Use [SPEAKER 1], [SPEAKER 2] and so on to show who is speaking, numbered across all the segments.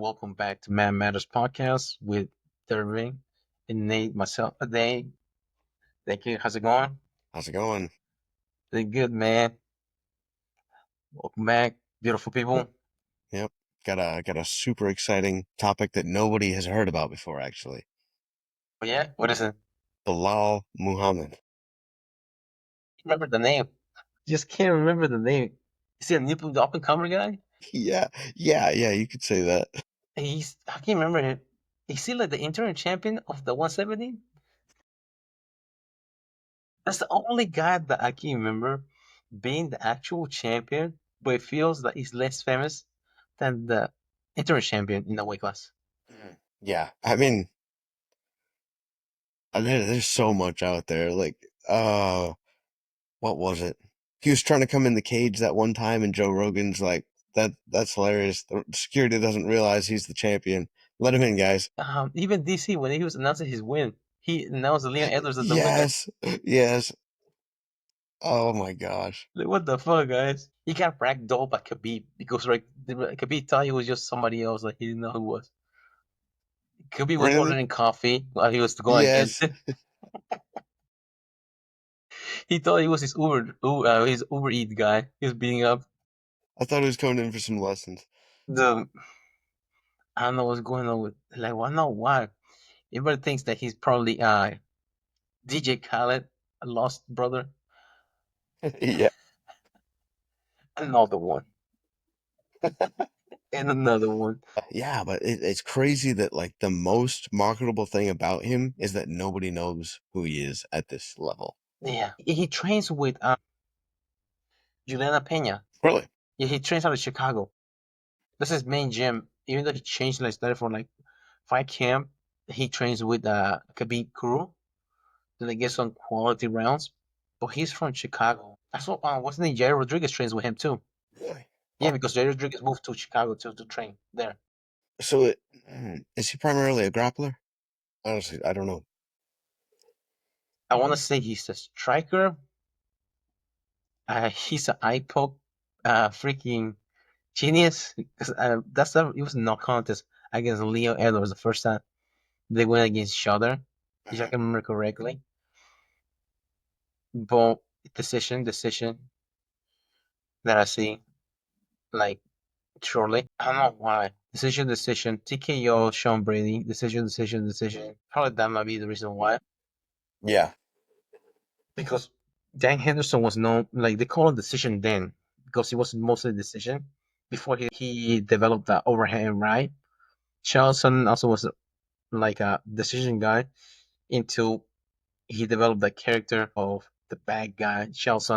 [SPEAKER 1] Welcome back to Man Matters Podcast with Derving and Nate, myself. Nate, thank you. How's it going?
[SPEAKER 2] How's it going?
[SPEAKER 1] Doing good, man. Welcome back, beautiful people.
[SPEAKER 2] Yep. Got a super exciting topic that nobody has heard about before, actually.
[SPEAKER 1] Oh, yeah? What is it?
[SPEAKER 2] Belal Muhammad.
[SPEAKER 1] Remember the name? Just can't remember the name. Is he a new up and comer guy?
[SPEAKER 2] Yeah, yeah, you could say that.
[SPEAKER 1] I can't remember him. Is he like the interim champion of the 170? That's the only guy that I can remember being the actual champion, but it feels that he's less famous than the interim champion in the weight class.
[SPEAKER 2] Yeah, I mean, there's so much out there. What was it? He was trying to come in the cage that one time, and Joe Rogan's like, that's hilarious. The security doesn't realize he's the champion. Let him in, guys.
[SPEAKER 1] Even DC, when he was announcing his win, he announced Leon Edwards as the winner.
[SPEAKER 2] Yes, yes. Oh my gosh.
[SPEAKER 1] Like, what the fuck, guys? He got ragdolled by Khabib because like Khabib thought he was just somebody else, like he didn't know who it was. Khabib was
[SPEAKER 2] Really?
[SPEAKER 1] ordering coffee while he was going against
[SPEAKER 2] Yes.
[SPEAKER 1] it. He thought he was his Uber Eat guy. He was beating up
[SPEAKER 2] I thought he was coming in for some lessons.
[SPEAKER 1] the. I don't know what's going on with like. I don't know why. Everybody thinks that he's probably DJ Khaled, a lost brother,
[SPEAKER 2] Yeah.
[SPEAKER 1] another one, and another one.
[SPEAKER 2] Yeah, but it's crazy that like the most marketable thing about him is that nobody knows who he is at this level.
[SPEAKER 1] Yeah, he trains with Juliana Pena.
[SPEAKER 2] Really?
[SPEAKER 1] Yeah, he trains out of Chicago. That's his main gym. Even though he changed like started from like fight camp, he trains with Khabib crew. Then they get some quality rounds. But he's from Chicago. That's what what's the name? Jerry Rodriguez trains with him too.
[SPEAKER 2] Really?
[SPEAKER 1] Yeah,
[SPEAKER 2] Oh,
[SPEAKER 1] because Jerry Rodriguez moved to Chicago to train there.
[SPEAKER 2] so is he primarily a grappler? Honestly, I don't know.
[SPEAKER 1] I want to say he's a striker. He's an eye poke, freaking genius. Because it was no contest against Leo Edwards the first time they went against each other, if I can remember correctly. But decision that I see like shortly. I don't know why. Decision. TKO Sean Brady. Decision. Probably that might be the reason why.
[SPEAKER 2] Yeah.
[SPEAKER 1] Because Dan Henderson was known like they call it decision then because he was mostly decision before he developed that overhand right. Charleston also was like a decision guy until he developed the character of the bad guy, Charles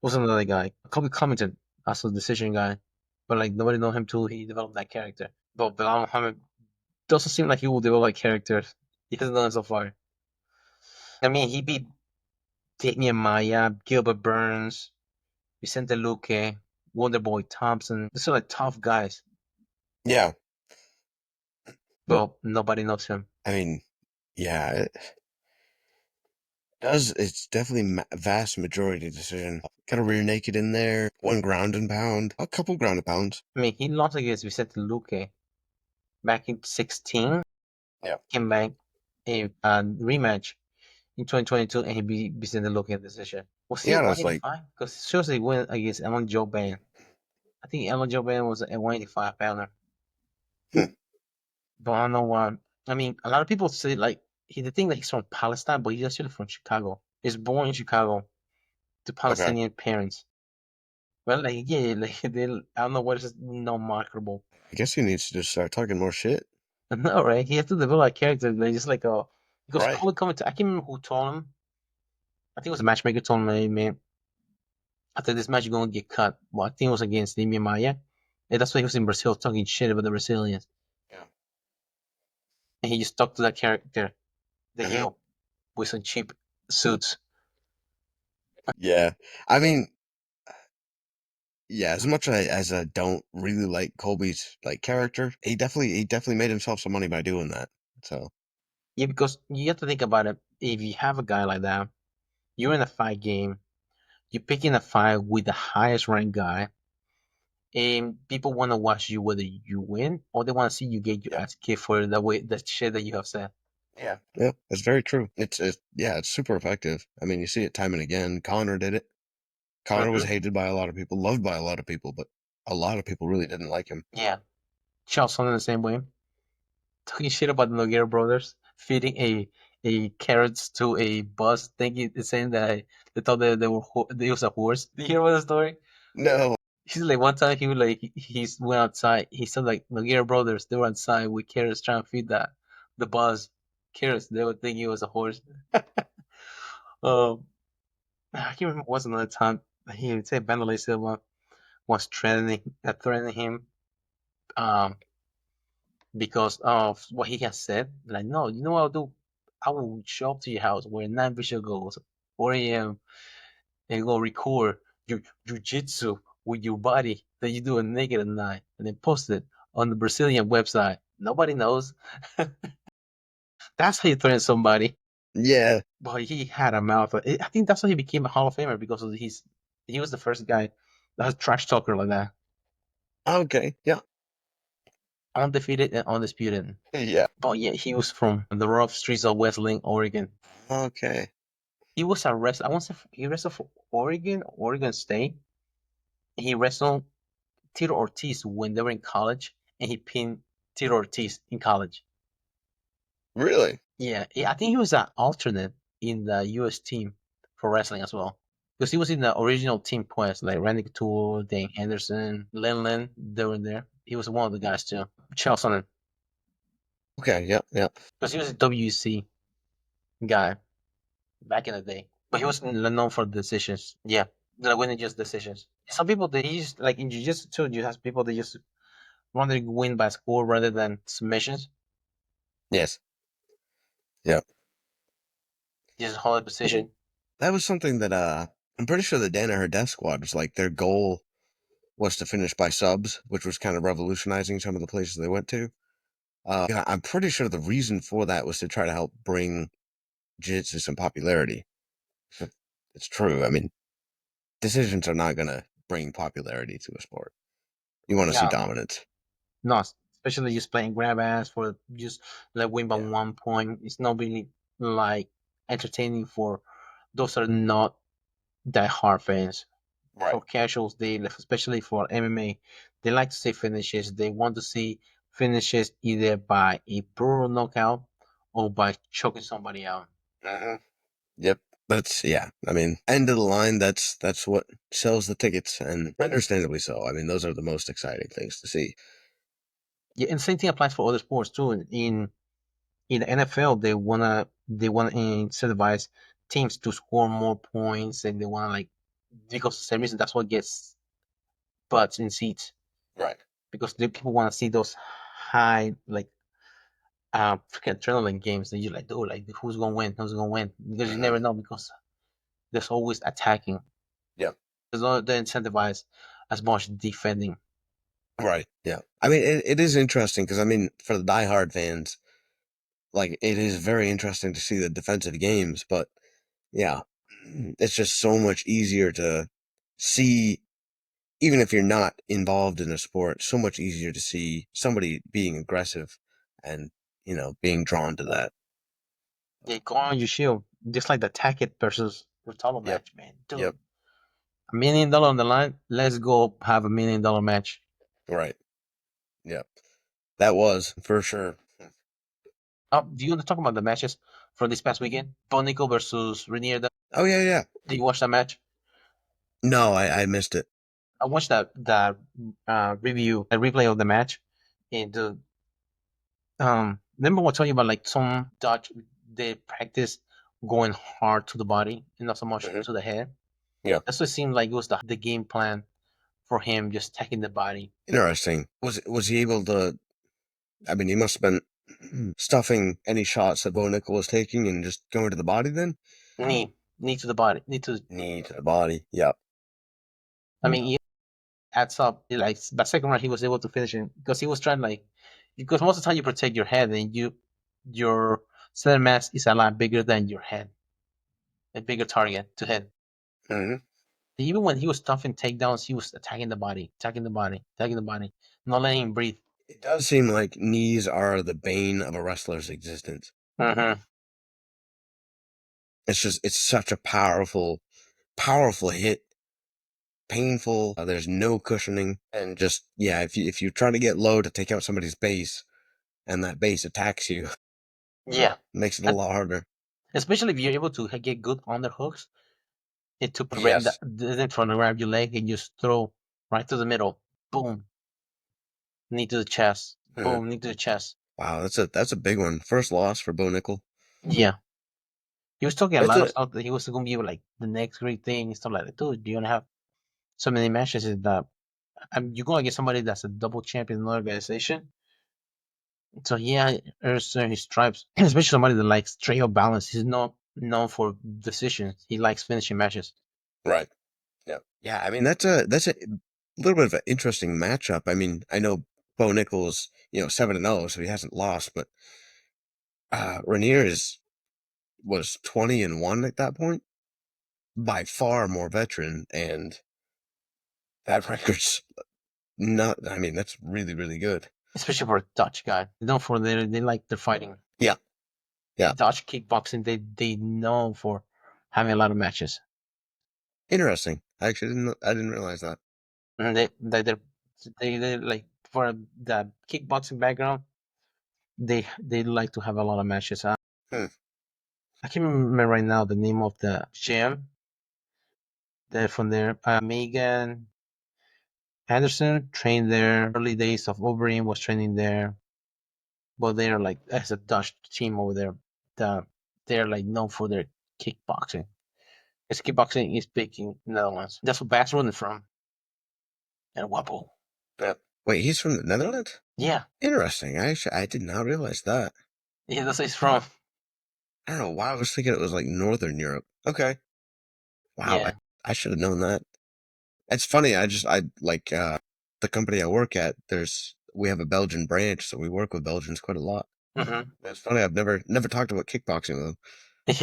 [SPEAKER 1] was another guy. Kobe Covington, also a decision guy. But like nobody know him till he developed that character. But Belal Muhammad doesn't seem like he will develop characters. He hasn't done it so far. I mean, he beat Damian Maya, Gilbert Burns, Vicente Luque, Wonderboy Thompson. These are like tough guys,
[SPEAKER 2] Yeah.
[SPEAKER 1] but nobody knows him.
[SPEAKER 2] I mean, yeah, it does. It's definitely vast majority decision. Got a rear naked in there, one ground and pound, a couple ground and pounds.
[SPEAKER 1] I mean, he lost against Vicente Luque back in 16.
[SPEAKER 2] Yeah.
[SPEAKER 1] Came back a rematch in 2022, and he beat Vicente Luque in decision. Was he
[SPEAKER 2] Yeah,
[SPEAKER 1] at
[SPEAKER 2] that's like,
[SPEAKER 1] 185? Because seriously, he went against Alan Joe Ban. I think Alan Joe Ban was a 185 pounder.
[SPEAKER 2] hmm,
[SPEAKER 1] But I don't know why. I mean, a lot of people say like they think that he's from Palestine, but he's actually from Chicago. He's born in Chicago to
[SPEAKER 2] okay.
[SPEAKER 1] Palestinian parents. Well, like yeah, like they, I don't know what is no marketable.
[SPEAKER 2] I guess he needs to just start talking more shit.
[SPEAKER 1] No, right? He has to develop a character. Like just like a because
[SPEAKER 2] Right.
[SPEAKER 1] Colin coming to I can't remember who told him. I think it was a matchmaker told him, hey, man, after this match you're gonna get cut. Well, I think it was against Damian Maya. And that's why he was in Brazil talking shit about the Brazilians.
[SPEAKER 2] Yeah.
[SPEAKER 1] And he just stuck to that character, the
[SPEAKER 2] Mhm.
[SPEAKER 1] heel, with some cheap suits.
[SPEAKER 2] Yeah. I mean, yeah, as much as I don't really like Colby's like character, he definitely made himself some money by doing that. So
[SPEAKER 1] Yeah, because you have to think about it. If you have a guy like that, you're in a fight game, you're picking a fight with the highest ranked guy, and people want to watch you whether you win or they want to see you get your
[SPEAKER 2] Yep.
[SPEAKER 1] ass kicked for the way the shit that you have said.
[SPEAKER 2] Yeah. Yeah. It's very true. Yeah, it's super effective. I mean, you see it time and again. Connor did it. Connor was
[SPEAKER 1] Hmm.
[SPEAKER 2] hated by a lot of people, loved by a lot of people, but a lot of people really didn't like him.
[SPEAKER 1] Yeah, Charles Sonnen the same way, talking shit about the Noguera brothers feeding a carrots to a bus, thinking saying that they thought that they were they was a horse. Do you hear about the story?
[SPEAKER 2] No.
[SPEAKER 1] He's like one time he was like he's went outside. He said like Noguera brothers they were outside with carrots trying to feed the bus carrots. They would think he was a horse. Um, I can't remember what's another time he said Vanderlei Silva was threatening him um because of what he has said. Like, no, you know what I'll do? I will show up to your house where night vision goes, 4 a.m. and go record your jujitsu with your body that you do it naked at night and then post it on the Brazilian website. Nobody knows. That's how you threaten somebody.
[SPEAKER 2] Yeah.
[SPEAKER 1] But he had a mouth. I think that's how he became a Hall of Famer because of he was the first guy that was trash talker like that.
[SPEAKER 2] Okay. Yeah.
[SPEAKER 1] Undefeated and undisputed.
[SPEAKER 2] Yeah.
[SPEAKER 1] But yeah, he was from the rough streets of Wesleyan, Oregon.
[SPEAKER 2] Okay.
[SPEAKER 1] He was arrested. I want to say he wrestled for Oregon State. He wrestled Tito Ortiz when they were in college, and he pinned Tito Ortiz in college.
[SPEAKER 2] Really?
[SPEAKER 1] Yeah, I think he was an alternate in the U.S. team for wrestling as well. Because he was in the original team quest, like Randy Couture, Dane Henderson, Lin, they were there. He was one of the guys too. Charles,
[SPEAKER 2] Okay. Yeah. Yeah.
[SPEAKER 1] because he was a WC guy back in the day. But he was known for decisions. Yeah, the winning just decisions. Some people they use like in jiu-jitsu too. You have people that just want to win by score rather than submissions.
[SPEAKER 2] Yes. Yeah.
[SPEAKER 1] Just hold a position.
[SPEAKER 2] That was something that I'm pretty sure the Danaher Death Squad was like their goal was to finish by subs, which was kind of revolutionizing some of the places they went to. Yeah, I'm pretty sure the reason for that was to try to help bring jiu-jitsu some popularity. It's true. I mean, decisions are not going to bring popularity to a sport. You want to see
[SPEAKER 1] Yeah,
[SPEAKER 2] dominance.
[SPEAKER 1] no, especially just playing grab ass for just like win by
[SPEAKER 2] Yeah.
[SPEAKER 1] 1 point. It's not really like entertaining for those that are not die hard fans.
[SPEAKER 2] Right.
[SPEAKER 1] For casuals, they especially for MMA, they like to see finishes. They want to see finishes either by a brutal knockout or by choking somebody out.
[SPEAKER 2] Uh-huh. Yep. That's yeah. I mean, end of the line. That's what sells the tickets, and understandably so. I mean, those are the most exciting things to see.
[SPEAKER 1] Yeah, and same thing applies for other sports too. In the NFL, they wanna incentivize teams to score more points, and they wanna like because for some reason that's what gets butts in seats
[SPEAKER 2] Right.
[SPEAKER 1] because the people want to see those high like freaking adrenaline games that you like, dude, like who's gonna win, who's gonna win because you
[SPEAKER 2] Uh-huh.
[SPEAKER 1] never know because there's always attacking.
[SPEAKER 2] Yep.
[SPEAKER 1] There's no they incentivize as much defending.
[SPEAKER 2] Right. Yeah. I mean, it is interesting because I mean, for the diehard fans, like it is very interesting to see the defensive games, but yeah, it's just so much easier to see, even if you're not involved in a sport, so much easier to see somebody being aggressive and, being drawn to that.
[SPEAKER 1] They go on your shield just like the Tackett versus Rotolo
[SPEAKER 2] Yep.
[SPEAKER 1] match, man,
[SPEAKER 2] Yep.
[SPEAKER 1] dude. $1 million on the line. Let's go have $1 million match.
[SPEAKER 2] Right. Yep. That was for sure.
[SPEAKER 1] Do you want to talk about the matches from this past weekend? Bonico versus Renier.
[SPEAKER 2] Oh, yeah. Yeah.
[SPEAKER 1] Did you watch that match?
[SPEAKER 2] No, I missed it.
[SPEAKER 1] I watched that review, a replay of the match, and remember I told you about like some Dutch they practice going hard to the body and not so much
[SPEAKER 2] Hmm.
[SPEAKER 1] to the head.
[SPEAKER 2] Yeah.
[SPEAKER 1] That's what it seemed like it was the game plan for him, just attacking the body.
[SPEAKER 2] Interesting. Was he able to? I mean, he must have been stuffing any shots that Bo Nickel was taking and just going to the body then?
[SPEAKER 1] Knee to the body, knee to.
[SPEAKER 2] Knee to the body. Yep.
[SPEAKER 1] I mean, he adds up. Like the second round, he was able to finish it because he was trying like because most of the time you protect your head and your center mass is a lot bigger than your head, a bigger target to hit.
[SPEAKER 2] Hmm.
[SPEAKER 1] Even when he was stuffing takedowns, he was attacking the body, attacking the body, attacking the body, not letting him breathe.
[SPEAKER 2] It does seem like knees are the bane of a wrestler's existence.
[SPEAKER 1] Hmm.
[SPEAKER 2] It's such a powerful hit, painful. There's no cushioning, and just yeah, if you try to get low to take out somebody's base, and that base attacks you,
[SPEAKER 1] Yeah,
[SPEAKER 2] it makes it a
[SPEAKER 1] and
[SPEAKER 2] lot harder.
[SPEAKER 1] especially if you're able to get good underhooks, it to prevent
[SPEAKER 2] Yes.
[SPEAKER 1] that them from to grab your leg and just throw right to the middle, boom, knee to the chest,
[SPEAKER 2] Uh,
[SPEAKER 1] boom, knee to the chest.
[SPEAKER 2] wow, that's a big one. First loss for Bo Nickel.
[SPEAKER 1] Yeah, he was talking a
[SPEAKER 2] It's
[SPEAKER 1] lot of
[SPEAKER 2] a
[SPEAKER 1] stuff that he was going to be like the next great thing and stuff like that. Dude, you're gonna have so many matches that you're going to get somebody that's a double champion in an organization. So yeah, there's his stripes, especially somebody that likes straight up balance. He's not known for decisions. He likes finishing matches.
[SPEAKER 2] right. Yeah. Yeah, I mean that's a little bit of an interesting matchup. I mean, I know Bo Nickel's, 7-0, so he hasn't lost, but Rainier was 20-1 at that point, by far more veteran, and that record's not. I mean, that's really really good.
[SPEAKER 1] Especially for a Dutch guy. They know for they like their fighting.
[SPEAKER 2] Yeah, yeah,
[SPEAKER 1] Dutch kickboxing, they know for having a lot of matches.
[SPEAKER 2] interesting. I actually I didn't realize that.
[SPEAKER 1] And they like for the kickboxing background, they like to have a lot of matches.
[SPEAKER 2] Hmm.
[SPEAKER 1] I can't remember right now the name of the gym. They're from there. Megan Anderson trained there. Early days of Wolverine was training there. But they're like as a Dutch team over there. The, they're like known for their kickboxing. Because kickboxing is big in Netherlands. That's where Bas running from. And Wappel.
[SPEAKER 2] Yeah. Wait, he's from the Netherlands?
[SPEAKER 1] Yeah.
[SPEAKER 2] Interesting. I did not realize that.
[SPEAKER 1] Yeah, that's where he's from.
[SPEAKER 2] I don't know why I was thinking it was like Northern Europe. Okay. Wow,
[SPEAKER 1] Yeah.
[SPEAKER 2] I should have known that. It's funny. I like the company I work at. We have a Belgian branch, so we work with Belgians quite a lot.
[SPEAKER 1] Hmm.
[SPEAKER 2] It's funny. I've never talked about kickboxing with them.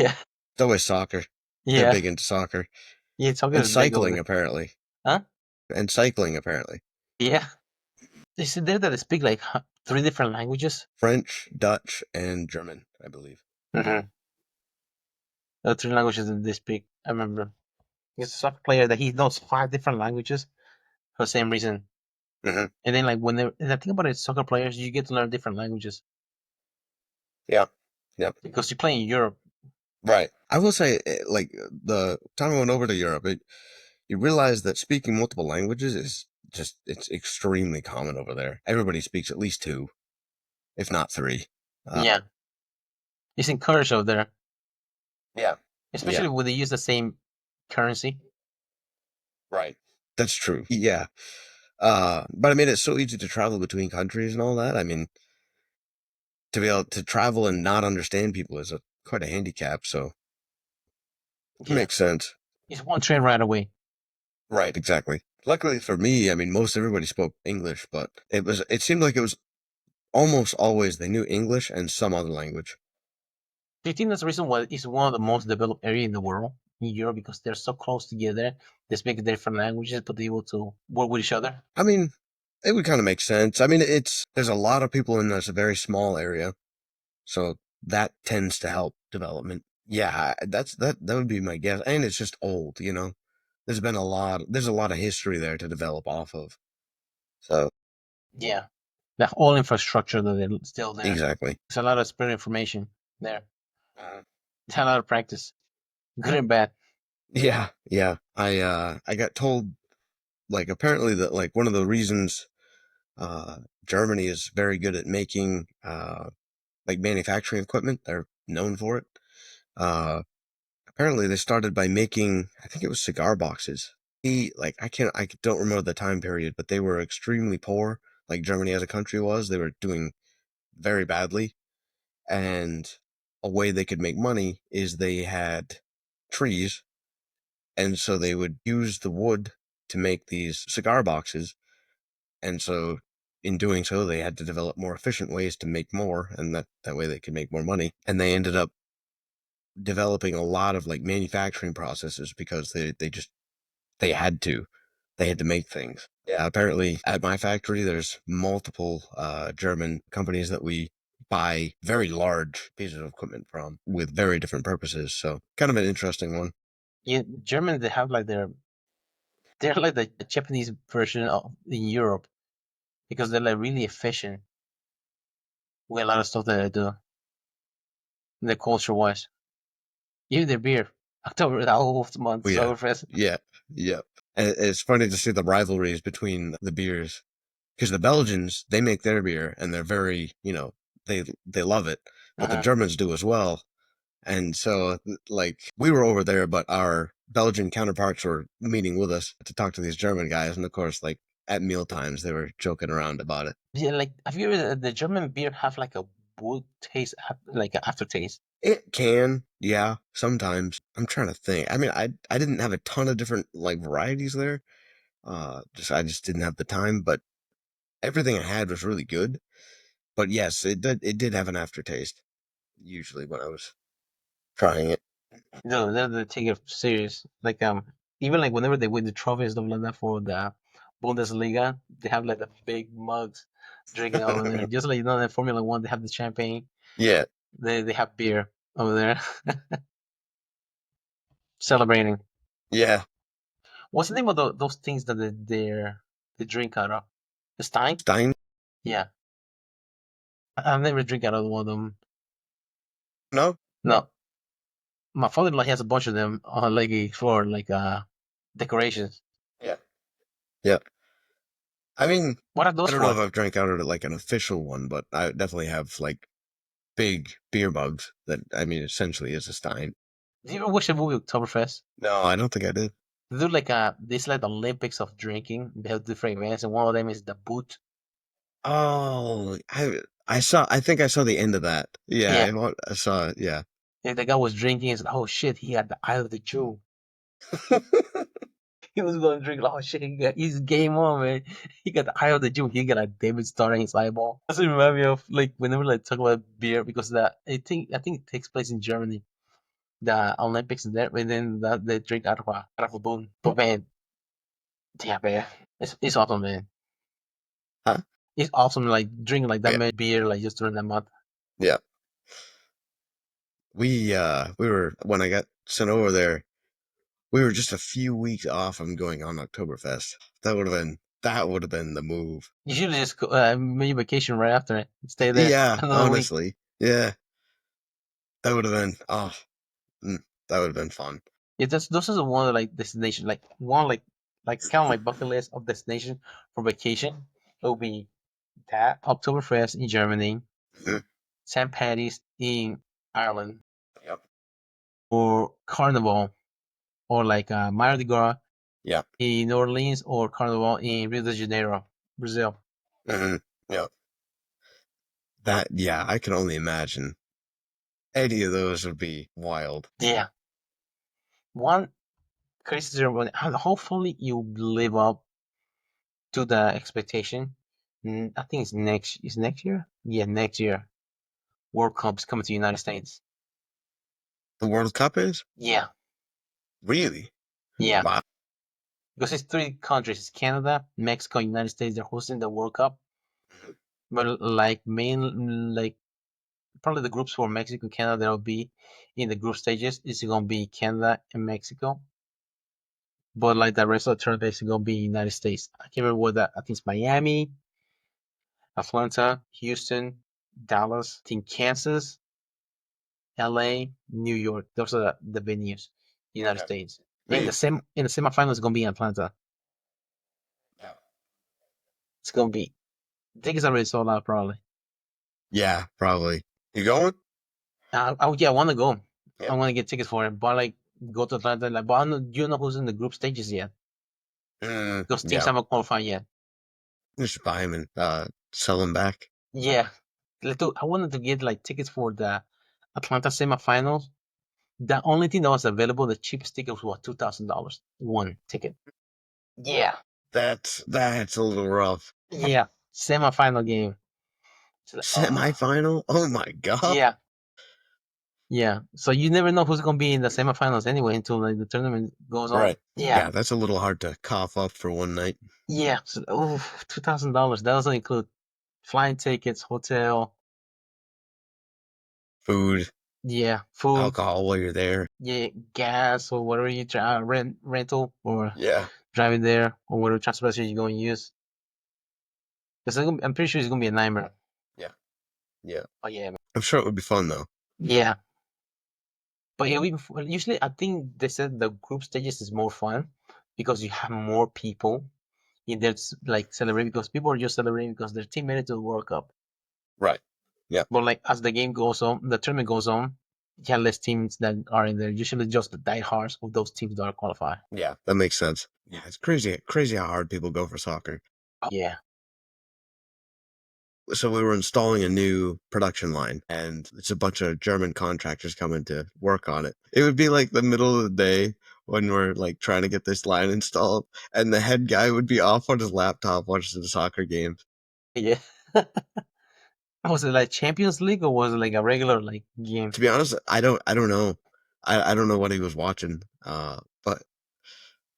[SPEAKER 1] Yeah.
[SPEAKER 2] It's always soccer. They're
[SPEAKER 1] Yeah.
[SPEAKER 2] big into soccer
[SPEAKER 1] Yeah, soccer
[SPEAKER 2] and
[SPEAKER 1] is big over
[SPEAKER 2] cycling
[SPEAKER 1] there.
[SPEAKER 2] apparently.
[SPEAKER 1] Huh?
[SPEAKER 2] And cycling apparently.
[SPEAKER 1] Yeah. They said there that they speak like three different languages.
[SPEAKER 2] French, Dutch, and German, I believe.
[SPEAKER 1] Mm-hmm. The three languages that they speak. I remember. He's a soccer player that he knows five different languages for the same reason.
[SPEAKER 2] Hmm.
[SPEAKER 1] And then like when they and the thing about it, soccer players, you get to learn different languages
[SPEAKER 2] Yeah. Yep.
[SPEAKER 1] because you play in Europe.
[SPEAKER 2] Right. I will say, like the time I went over to Europe, you realize that speaking multiple languages is it's extremely common over there. Everybody speaks at least two, if not three. Uh,
[SPEAKER 1] Yeah, it's encouraged over there,
[SPEAKER 2] yeah. Yeah.
[SPEAKER 1] especially when they use the same currency.
[SPEAKER 2] Right. That's true. Yeah. But I mean, it's so easy to travel between countries and all that. I mean, to be able to travel and not understand people is quite a handicap. So it
[SPEAKER 1] Yeah,
[SPEAKER 2] makes sense.
[SPEAKER 1] it's one train right away.
[SPEAKER 2] Right. Exactly. Luckily for me, I mean, most everybody spoke English, but it seemed like it was almost always they knew English and some other language.
[SPEAKER 1] Do you think that's the reason why it's one of the most developed area in the world in Europe because they're so close together? They speak different languages, but they're able to work with each other.
[SPEAKER 2] I mean, it would kind of make sense. I mean, there's a lot of people in this very small area, so that tends to help development. Yeah, that would be my guess. And it's just old, you know. There's a lot of history there to develop off of. So,
[SPEAKER 1] Yeah, the whole infrastructure that is still there.
[SPEAKER 2] exactly.
[SPEAKER 1] There's a lot of spirit information there.
[SPEAKER 2] Uh,
[SPEAKER 1] There's a lot of practice, good and bad.
[SPEAKER 2] yeah, yeah. I got told like apparently that like one of the reasons uh Germany is very good at making like manufacturing equipment. They're known for it. Uh Apparently they started by making, I think it was cigar boxes. I don't remember the time period, but they were extremely poor. Like Germany as a country was, they were doing very badly. And a way they could make money is they had trees, and so they would use the wood to make these cigar boxes. And so in doing so, they had to develop more efficient ways to make more, and that way they could make more money. And they ended up developing a lot of like manufacturing processes because they just they had to. They had to make things. Yeah, apparently at my factory, there's multiple German companies that we buy very large pieces of equipment from with very different purposes. So kind of an interesting one.
[SPEAKER 1] Yeah, German they have like they're like the Japanese version of in Europe because they're like really efficient with a lot of stuff that they do, the culture wise. Even their beer, October the whole month,
[SPEAKER 2] Oh yeah,
[SPEAKER 1] Oktoberfest.
[SPEAKER 2] yeah, yeah. And it's funny to see the rivalries between the beers because the Belgians they make their beer and they're very they love it, but the
[SPEAKER 1] Uh-huh.
[SPEAKER 2] Germans do as well. And so, like, we were over there, but our Belgian counterparts were meeting with us to talk to these German guys. And of course, like, at meal times, they were joking around about it.
[SPEAKER 1] Yeah, like have you ever the German beer have like a wood taste, like an aftertaste?
[SPEAKER 2] It can, yeah, sometimes. I'm trying to think. I mean, I didn't have a ton of different, like, varieties there. I just didn't have the time, but everything I had was really good. But yes, it did have an aftertaste, usually when I was trying it.
[SPEAKER 1] No, they take it serious. Like even like whenever they win the trophy and stuff like that for the Bundesliga, they have like the big mugs drinking over there. Just like in Formula One, they have the champagne.
[SPEAKER 2] Yeah,
[SPEAKER 1] They have beer over there celebrating.
[SPEAKER 2] yeah.
[SPEAKER 1] What's the name of those things that they drink out of? The Stein?
[SPEAKER 2] Stein?
[SPEAKER 1] Yeah, I've never drink out of one of them.
[SPEAKER 2] No?
[SPEAKER 1] No, my father-in-law has a bunch of them on like for like decorations.
[SPEAKER 2] Yeah. Yeah. I mean,
[SPEAKER 1] What are
[SPEAKER 2] I
[SPEAKER 1] those
[SPEAKER 2] don't know if
[SPEAKER 1] for?
[SPEAKER 2] I've drank out of like an official one, but I definitely have like big beer mugs that I mean essentially is a Stein.
[SPEAKER 1] Do you ever watch the movie Oktoberfest?
[SPEAKER 2] No, I don't think I did.
[SPEAKER 1] They do like this like the Olympics of drinking. They have different events, and one of them is the boot.
[SPEAKER 2] Oh, I think I saw the end of that. Yeah,
[SPEAKER 1] Yeah,
[SPEAKER 2] I saw it. Yeah.
[SPEAKER 1] if the guy was drinking, and said, "Oh shit, he had the eye of the Jew." He was going to drink. Oh shit, he's game on, man. He got the eye of the Jew. He got a David Star in his eyeball. That's what it remind me of like whenever like talk about beer because that I think it takes place in Germany. The Olympics and there, and then that they drink out of a boon. But man, yeah, man, it's awesome, man.
[SPEAKER 2] Huh?
[SPEAKER 1] It's awesome like drinking like that
[SPEAKER 2] Yeah.
[SPEAKER 1] much beer like just during that month.
[SPEAKER 2] Yeah. We were when I got sent over there, we were just a few weeks off from going on Oktoberfest. That would have been the move.
[SPEAKER 1] You should just go, make vacation right after it. Stay there
[SPEAKER 2] Yeah,
[SPEAKER 1] another week.
[SPEAKER 2] honestly. Yeah. That would have been that would have been fun.
[SPEAKER 1] Yeah, those are the one like destination, like one like kind of like bucket list of destination for vacation. It will be that Oktoberfest in Germany,
[SPEAKER 2] Mhm.
[SPEAKER 1] St. Patty's in Ireland,
[SPEAKER 2] Yep.
[SPEAKER 1] or Carnival, or like Mardi Gras
[SPEAKER 2] Yep.
[SPEAKER 1] in New Orleans, or Carnival in Rio de Janeiro, Brazil.
[SPEAKER 2] Hmm. Yep. Yeah, I can only imagine. Any of those would be wild.
[SPEAKER 1] Yeah, one crazy ceremony. And hopefully you live up to the expectation. I think it's next year. Yeah, next year. World Cup's coming to the United States.
[SPEAKER 2] The World Cup is?
[SPEAKER 1] Yeah,
[SPEAKER 2] Really?
[SPEAKER 1] yeah.
[SPEAKER 2] Wow.
[SPEAKER 1] Because it's three countries: it's Canada, Mexico, United States. They're hosting the World Cup, but like like probably the groups for Mexico, and Canada, that'll be in the group stages. It's gonna be Canada and Mexico, but like the rest of the tournament is gonna be United States. I can't remember what that. I think it's Miami, Atlanta, Houston, Dallas, I think Kansas, LA, New York. Those are the venues, United
[SPEAKER 2] Okay.
[SPEAKER 1] States. And
[SPEAKER 2] Me.
[SPEAKER 1] in the semifinals is gonna be in Atlanta.
[SPEAKER 2] Yeah.
[SPEAKER 1] It's gonna be tickets already sold out probably.
[SPEAKER 2] Yeah, probably. You going?
[SPEAKER 1] Yeah, I want to go. I
[SPEAKER 2] Yep.
[SPEAKER 1] want to get tickets for it, but like go to Atlanta. Like, but I don't, you know who's in the group stages yet? Those teams
[SPEAKER 2] Yeah.
[SPEAKER 1] haven't qualified yet.
[SPEAKER 2] You should buy them and sell them back.
[SPEAKER 1] Yeah, I wanted to get like tickets for the Atlanta semifinals. The only thing that was available, the cheapest ticket was $2,000. One ticket. Yeah,
[SPEAKER 2] That's a little rough.
[SPEAKER 1] yeah. Semifinal game. So, oh,
[SPEAKER 2] Semi-final? Oh my God.
[SPEAKER 1] yeah. Yeah. So you never know who's gonna be in the semifinals anyway until like the tournament goes on.
[SPEAKER 2] Right.
[SPEAKER 1] Yeah.
[SPEAKER 2] Yeah, that's a little hard to cough up for one night.
[SPEAKER 1] Yeah. So, oh, $2,000. That doesn't include flying tickets, hotel,
[SPEAKER 2] Food,
[SPEAKER 1] yeah, food,
[SPEAKER 2] alcohol while you're there.
[SPEAKER 1] yeah, gas or whatever you try, rental or
[SPEAKER 2] Yeah.
[SPEAKER 1] driving there or whatever transportation you're going to use. Because I'm pretty sure it's going to be a nightmare.
[SPEAKER 2] Yeah. Yeah.
[SPEAKER 1] Oh yeah, man.
[SPEAKER 2] I'm sure it would be fun though.
[SPEAKER 1] Yeah. But yeah, usually I think they said the group stages is more fun because you have more people in there to, like celebrate because people are just celebrating because their team made it to the World Cup.
[SPEAKER 2] Right. Yeah.
[SPEAKER 1] But like as the game goes on, the tournament goes on, you have less teams that are in there. Usually just the diehards of those teams that are qualified.
[SPEAKER 2] Yeah. That makes sense. Yeah, it's crazy how hard people go for soccer.
[SPEAKER 1] Yeah.
[SPEAKER 2] So we were installing a new production line and it's a bunch of German contractors coming to work on it. It would be like the middle of the day when we're like trying to get this line installed and the head guy would be off on his laptop watching the soccer games.
[SPEAKER 1] Yeah. Was it like Champions League or was it like a regular like game?
[SPEAKER 2] To be honest, I don't know. I don't know what he was watching. But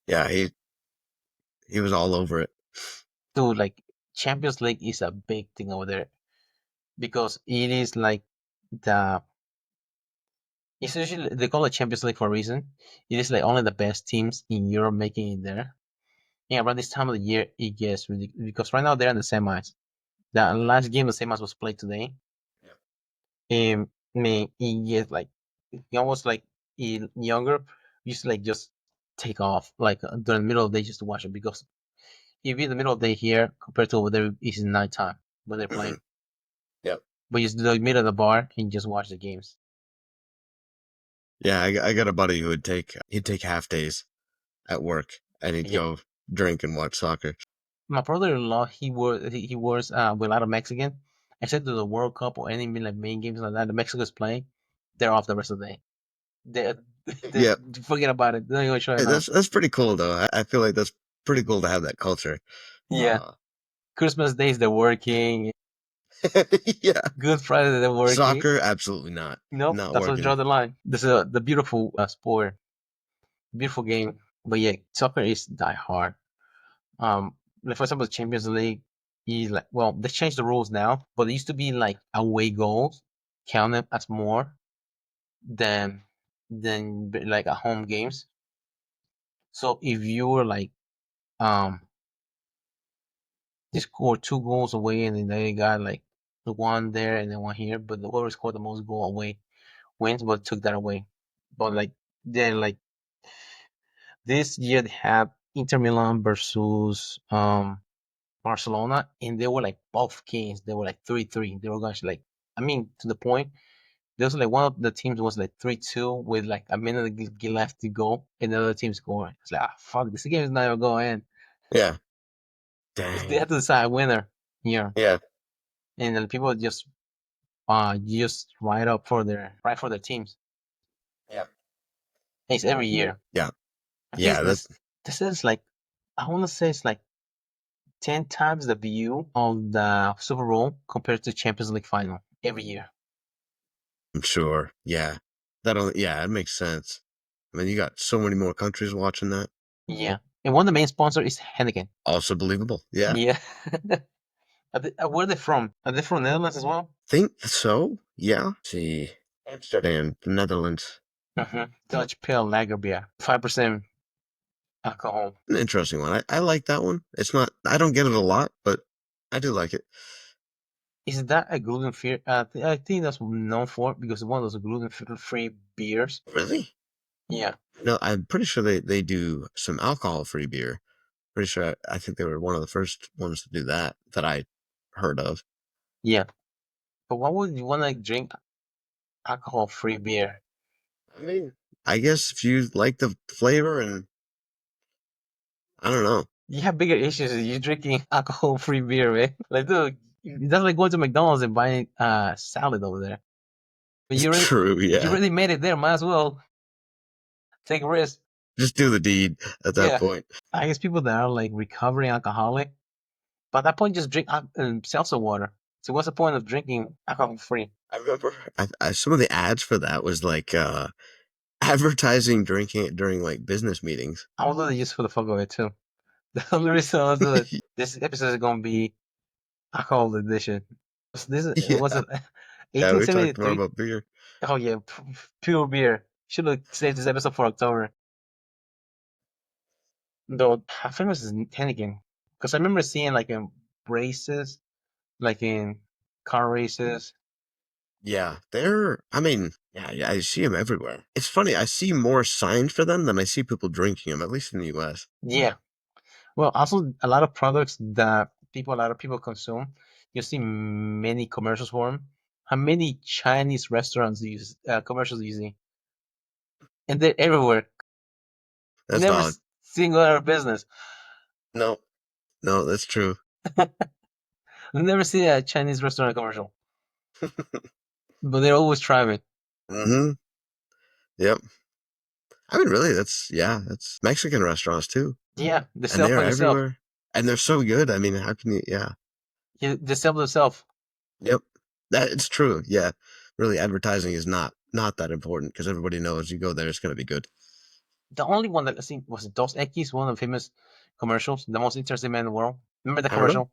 [SPEAKER 2] yeah, he was all over it.
[SPEAKER 1] Dude, like Champions League is a big thing over there because it is like the it's usually they call it Champions League for a reason. It is like only the best teams in Europe making it there. Yeah, around this time of the year it gets really because right now they're in the semis. The last game of the semis was played today. Me, it gets like it almost like in younger used to like just take off like during the middle of the day just to watch it because if you're in the middle of the day here compared to over there, it's nighttime when they're
[SPEAKER 2] Hmm.
[SPEAKER 1] playing.
[SPEAKER 2] Yep.
[SPEAKER 1] But you just meet at the bar and just watch the games.
[SPEAKER 2] Yeah, I got a buddy who he'd take half days at work and he'd
[SPEAKER 1] Yeah.
[SPEAKER 2] go drink and watch soccer.
[SPEAKER 1] My brother-in-law, he was with a lot of Mexican. Except to the World Cup or any like main games like that, the Mexico's playing, they're off the rest of the day. They they
[SPEAKER 2] Yeah,
[SPEAKER 1] forget about it. They're not even showing
[SPEAKER 2] hey,
[SPEAKER 1] up.
[SPEAKER 2] that's pretty cool though. I feel like that's pretty cool to have that culture.
[SPEAKER 1] Yeah.
[SPEAKER 2] Uh,
[SPEAKER 1] Christmas days they're working.
[SPEAKER 2] yeah,
[SPEAKER 1] Good Friday they're working.
[SPEAKER 2] soccer absolutely not,
[SPEAKER 1] Nope,
[SPEAKER 2] not
[SPEAKER 1] that's what draw
[SPEAKER 2] working.
[SPEAKER 1] the line. This is the beautiful sport, beautiful game. But yeah, soccer is die hard. Like for example, the Champions League is like well, they changed the rules now, but it used to be like away goals counted as more than like at home games. So if you were like um they scored two goals away and then they got like the one there and then one here, but whoever scored the most goal away wins, but took that away. But like then like this year they had Inter Milan versus Barcelona, and they were like both games. They were like 3-3. They were going to like, I mean, to the point. There was like one of the teams was like 3-2 with like a minute left to go, and the other team scored. It's like, ah, fuck, this game is not gonna go in.
[SPEAKER 2] Yeah,
[SPEAKER 1] They
[SPEAKER 2] dang.
[SPEAKER 1] had to decide a winner here,
[SPEAKER 2] Yeah,
[SPEAKER 1] and then people just right for their teams.
[SPEAKER 2] yeah,
[SPEAKER 1] It's every year.
[SPEAKER 2] yeah,
[SPEAKER 1] I think
[SPEAKER 2] yeah. That
[SPEAKER 1] this is like I want to say it's like 10 times the view of the Super Bowl compared to Champions League final every year.
[SPEAKER 2] I'm sure. Yeah, yeah, it makes sense. I mean, you got so many more countries watching that.
[SPEAKER 1] Yeah, and one of the main sponsors is Henneken.
[SPEAKER 2] Also believable. Yeah,
[SPEAKER 1] Yeah. Where are they from? Are they from Netherlands as well?
[SPEAKER 2] think so. Yeah. Let's see, Amsterdam, the Netherlands.
[SPEAKER 1] Dutch Pale Lager beer, 5% alcohol.
[SPEAKER 2] An interesting one. I like that one. It's not. I don't get it a lot, but I do like it.
[SPEAKER 1] Is that a gluten free? I think that's known for because it's one of those gluten free beers.
[SPEAKER 2] Really?
[SPEAKER 1] Yeah,
[SPEAKER 2] No, I'm pretty sure they do some alcohol free beer. Pretty sure I think they were one of the first ones to do that that I heard of.
[SPEAKER 1] yeah. But why would you want to drink alcohol free beer?
[SPEAKER 2] I mean, I guess if you like the flavor and I don't know.
[SPEAKER 1] You have bigger issues if you're drinking alcohol free beer, right? Like, dude, that's like going to McDonald's and buying salad over there. But
[SPEAKER 2] It's true,
[SPEAKER 1] you
[SPEAKER 2] yeah.
[SPEAKER 1] already made it there. Might as well take a risk.
[SPEAKER 2] Just do the deed at that
[SPEAKER 1] Yeah.
[SPEAKER 2] point.
[SPEAKER 1] I guess people that are like recovering alcoholic, but at that point, just drink seltzer water. So what's the point of drinking alcohol for free?
[SPEAKER 2] I remember some of the ads for that was like advertising drinking it during like business meetings.
[SPEAKER 1] I was literally just for the fuck of it too. The only reason I was doing this episode is gonna be alcohol edition. This was
[SPEAKER 2] Yeah,
[SPEAKER 1] it
[SPEAKER 2] yeah, we talked more
[SPEAKER 1] 1873?
[SPEAKER 2] about beer.
[SPEAKER 1] Oh yeah, pure beer. Should have saved this episode for October. Though how famous is Heineken? Because I remember seeing like in races, like in car races.
[SPEAKER 2] Yeah, they're. I mean, yeah, yeah, I see them everywhere. It's funny. I see more signs for them than I see people drinking them. At least in the U.S.
[SPEAKER 1] Yeah. Well, also a lot of products that a lot of people consume. You see many commercials for them. How many Chinese restaurants use commercials do you see? And they're everywhere.
[SPEAKER 2] That's
[SPEAKER 1] Never
[SPEAKER 2] valid.
[SPEAKER 1] seen go out of business.
[SPEAKER 2] No, no, that's true.
[SPEAKER 1] Never see a Chinese restaurant commercial, but they're always thriving.
[SPEAKER 2] Mm-hmm. Yep. I mean, really, that's Mexican restaurants too,
[SPEAKER 1] Yeah, they
[SPEAKER 2] and
[SPEAKER 1] sell
[SPEAKER 2] they're
[SPEAKER 1] for themselves.
[SPEAKER 2] everywhere, and they're so good. I mean, how can you? Yeah.
[SPEAKER 1] Yeah, they sell for themselves.
[SPEAKER 2] Yep. That it's true. Yeah. Really, advertising is not that important because everybody knows you go there, it's gonna be good.
[SPEAKER 1] The only one that I seen was Dos Equis, one of the famous commercials. The most interesting man in the world. Remember the
[SPEAKER 2] I don't know.
[SPEAKER 1] commercial?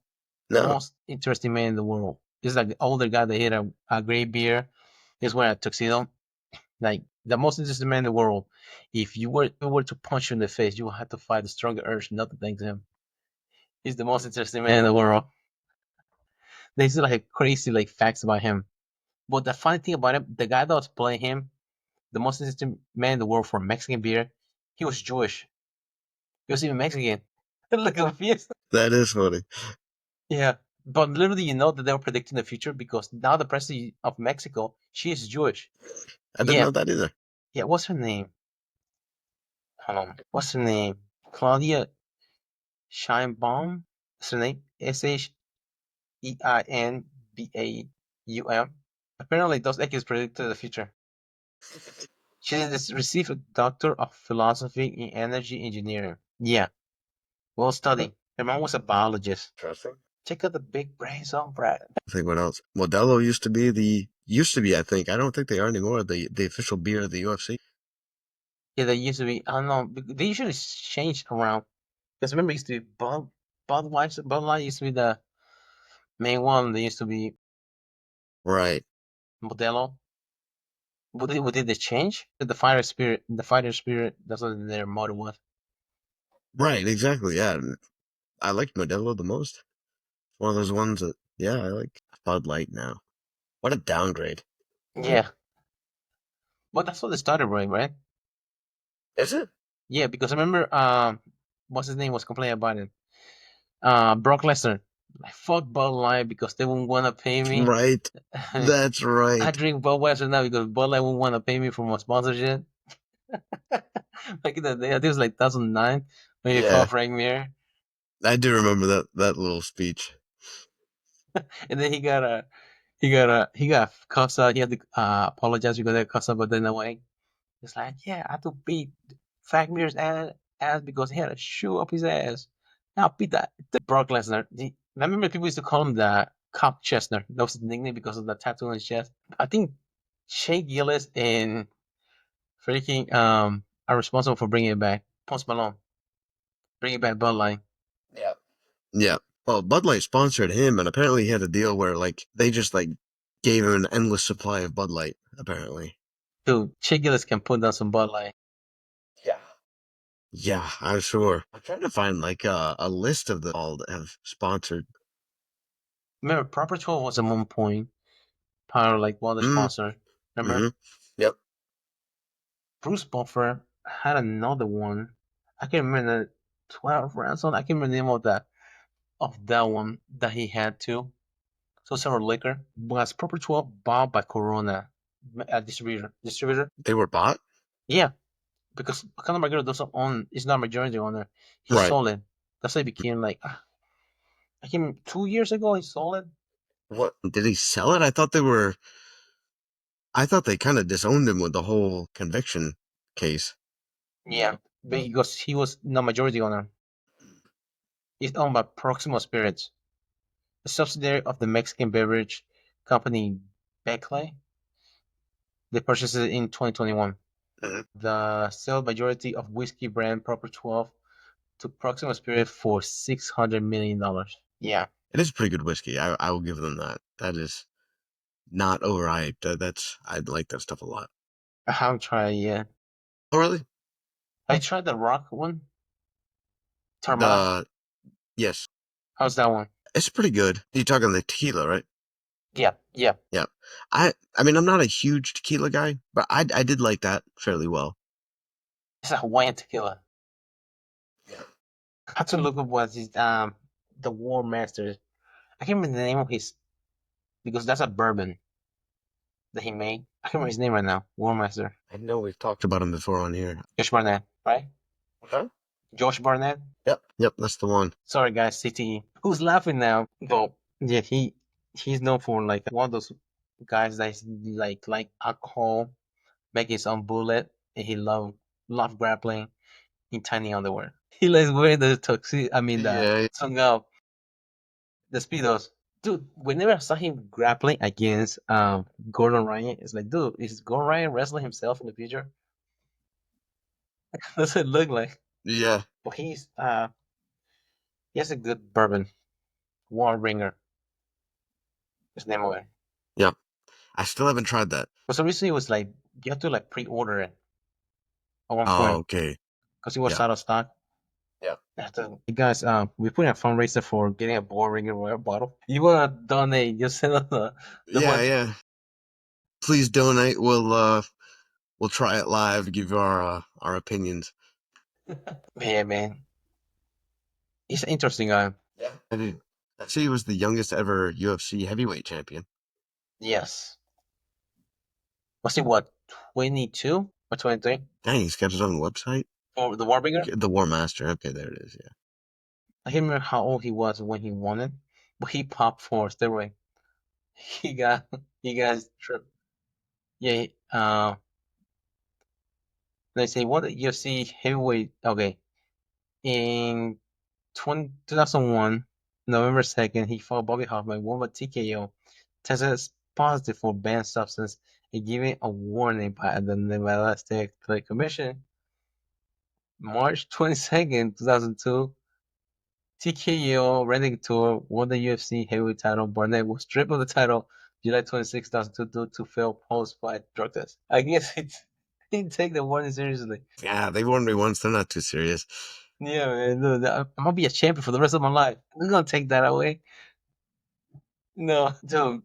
[SPEAKER 1] The
[SPEAKER 2] No.
[SPEAKER 1] most interesting man in the world. It's like the older guy that hit a gray beard. He's wearing a tuxedo. Like the most interesting man in the world. If you were to punch you in the face, you would have to fight the stronger urge not to thank him. He's the most interesting man in the world. They say like crazy like facts about him. But the funny thing about him, the guy that was playing him, the most interesting man in the world for Mexican beer, he was Jewish. He was even Mexican. Look confused.
[SPEAKER 2] That is funny.
[SPEAKER 1] Yeah. But literally, you know that they were predicting the future because now the president of Mexico, she is Jewish.
[SPEAKER 2] I didn't
[SPEAKER 1] Yeah.
[SPEAKER 2] know that either.
[SPEAKER 1] Yeah. What's her name? Hold on. What's her name? Claudia Scheinbaum. What's her name? Sheinbaum. Apparently, those X predicted the future. She received a Doctor of Philosophy in Energy Engineering. Yeah. Well studied. Her mom was a biologist.
[SPEAKER 2] Interesting.
[SPEAKER 1] Check out the big brains on Brad.
[SPEAKER 2] I think what else? Modelo used to be. I think I don't think they are anymore. The official beer of the UFC.
[SPEAKER 1] Yeah, they used to be. I don't know. They usually change around. Because remember, it used to be Budweiser. Bud Light used to be the main one. They used to be
[SPEAKER 2] Right.
[SPEAKER 1] Modelo. Did they change? The fighter spirit. The fighter spirit. That's what their motto was.
[SPEAKER 2] Right. Exactly. Yeah. I like Modelo the most. One of those ones that yeah, I like Bud Light now. What a downgrade.
[SPEAKER 1] Yeah, but that's what they started with, right?
[SPEAKER 2] Is it?
[SPEAKER 1] Yeah, because I remember, what's his name was complaining about it. Brock Lesnar. Like fuck Bud Light because they won't want to pay me.
[SPEAKER 2] Right. That's
[SPEAKER 1] I
[SPEAKER 2] right.
[SPEAKER 1] drink Budweiser now because Bud Light won't want to pay me for my sponsorship. Like in the day, I think it was like 2009 when you called
[SPEAKER 2] Yeah.
[SPEAKER 1] Frank Mir,
[SPEAKER 2] I do remember that little speech.
[SPEAKER 1] and then he got cussed out. He had to apologize because they cussed out, but then away. It's like, yeah, I had to beat Frank Mir's ass because he had a shoe up his ass. Now beat that Brock Lesnar. I remember people used to call him the Cock Chestnut. That was his nickname because of the tattoo on his chest. I think Shea Gillis and freaking are responsible for bringing it back. Post Malone bringing back Bud Light.
[SPEAKER 2] Yeah. Yeah. Well, Bud Light sponsored him, and apparently he had a deal where like they just like gave him an endless supply of Bud Light. Apparently.
[SPEAKER 1] Dude, Shea Gillis can put down some Bud Light.
[SPEAKER 2] Yeah. Yeah, I'm sure. I'm trying to find like a list of the all that have sponsored.
[SPEAKER 1] Remember, Proper 12 was at one point part of like one of the
[SPEAKER 2] Mm,
[SPEAKER 1] sponsors. Remember,
[SPEAKER 2] mm-hmm. Yep.
[SPEAKER 1] Bruce Buffer had another one. I can't remember the 12 rounds on. I can't remember the name of that one that he had too. So several liquor was Proper 12 bought by Corona, a distributor. Distributor,
[SPEAKER 2] They were bought.
[SPEAKER 1] yeah, because Conor McGregor doesn't own. He's not majority owner. He
[SPEAKER 2] Right.
[SPEAKER 1] sold it. That's why he became like. I came 2 years ago. He sold it.
[SPEAKER 2] What did he sell it? I thought they were. I thought they kind of disowned him with the whole conviction case.
[SPEAKER 1] Yeah, because he was not majority owner. It's owned by Proximo Spirits. a subsidiary of the Mexican beverage company Becle. They purchased it in 2021.
[SPEAKER 2] Mhm.
[SPEAKER 1] The sale majority of whiskey brand Proper 12 took Proxima Spirit for $600 million. Yeah,
[SPEAKER 2] It is pretty good whiskey. I will give them that. That is not overhyped. I like that stuff a lot.
[SPEAKER 1] I haven't tried it yet.
[SPEAKER 2] Oh, really?
[SPEAKER 1] I tried the rock one, Tarmac.
[SPEAKER 2] The Yes,
[SPEAKER 1] How's that one?
[SPEAKER 2] it's pretty good. You're talking the tequila, right?
[SPEAKER 1] Yeah, yeah.
[SPEAKER 2] Yeah. I mean, I'm not a huge tequila guy, but I did like that fairly well.
[SPEAKER 1] It's a Hawaiian tequila.
[SPEAKER 2] Yeah.
[SPEAKER 1] I had to look up what his the War Master. I can't remember the name of his because that's a bourbon that he made. I can't remember his name right now. War Master.
[SPEAKER 2] I know we've talked about him before on here.
[SPEAKER 1] Josh Barnett, right?
[SPEAKER 2] Okay.
[SPEAKER 1] Josh Barnett.
[SPEAKER 2] Yep. Yep, that's the one.
[SPEAKER 1] Sorry guys, CTE. Who's laughing now? But yeah, he's known for like one of those guys that's like alcohol, make his own bullet, and he love grappling in tiny underwear. He likes wearing the tuxedo. I mean the
[SPEAKER 2] Yeah.
[SPEAKER 1] sunga, the speedos. Dude, whenever I saw him grappling against Gordon Ryan, it's like, dude, is Gordon Ryan wrestling himself in the future? That's what it look like.
[SPEAKER 2] Yeah.
[SPEAKER 1] But he has a good bourbon, Warren Ringer. His name of it.
[SPEAKER 2] Yep. I still haven't tried that.
[SPEAKER 1] But so recently it was like you have to like pre-order it at one
[SPEAKER 2] Oh,
[SPEAKER 1] point
[SPEAKER 2] okay.
[SPEAKER 1] because it was
[SPEAKER 2] Yeah.
[SPEAKER 1] out of stock.
[SPEAKER 2] Yeah.
[SPEAKER 1] Hey guys, we put in a fundraiser for getting a Boar Ringer bottle. You wanna donate? Just send us the
[SPEAKER 2] Yeah,
[SPEAKER 1] money.
[SPEAKER 2] yeah. Please donate. We'll try it live, give our opinions.
[SPEAKER 1] Yeah, man, he's an interesting guy.
[SPEAKER 2] Yeah. I did. I see he was the youngest ever UFC heavyweight champion.
[SPEAKER 1] Yes. Was he what, 22 or 23
[SPEAKER 2] Dang, he's got his own website.
[SPEAKER 1] for the Warbringer?
[SPEAKER 2] Okay, the War Master. Okay, there it is. Yeah.
[SPEAKER 1] I can't remember how old he was when he won it, but he popped for steroid. He got he got tripped. Yeah. Let's say what the UFC heavyweight. Okay, in 2001, November 2nd, he fought Bobby Hoffman, won by TKO, tested positive for banned substance, and given a warning by the Nevada State Athletic Commission. March 22nd, 2002, TKO Randy Tour won the UFC heavyweight title. Barnett was stripped of the title July 26, 2002 due to failed post-fight drug test. I guess he didn't take the warning seriously.
[SPEAKER 2] Yeah, they warned me once. They're not too serious.
[SPEAKER 1] Yeah, man. Look, I'm gonna be a champion for the rest of my life. I'm gonna take that away. No, dude.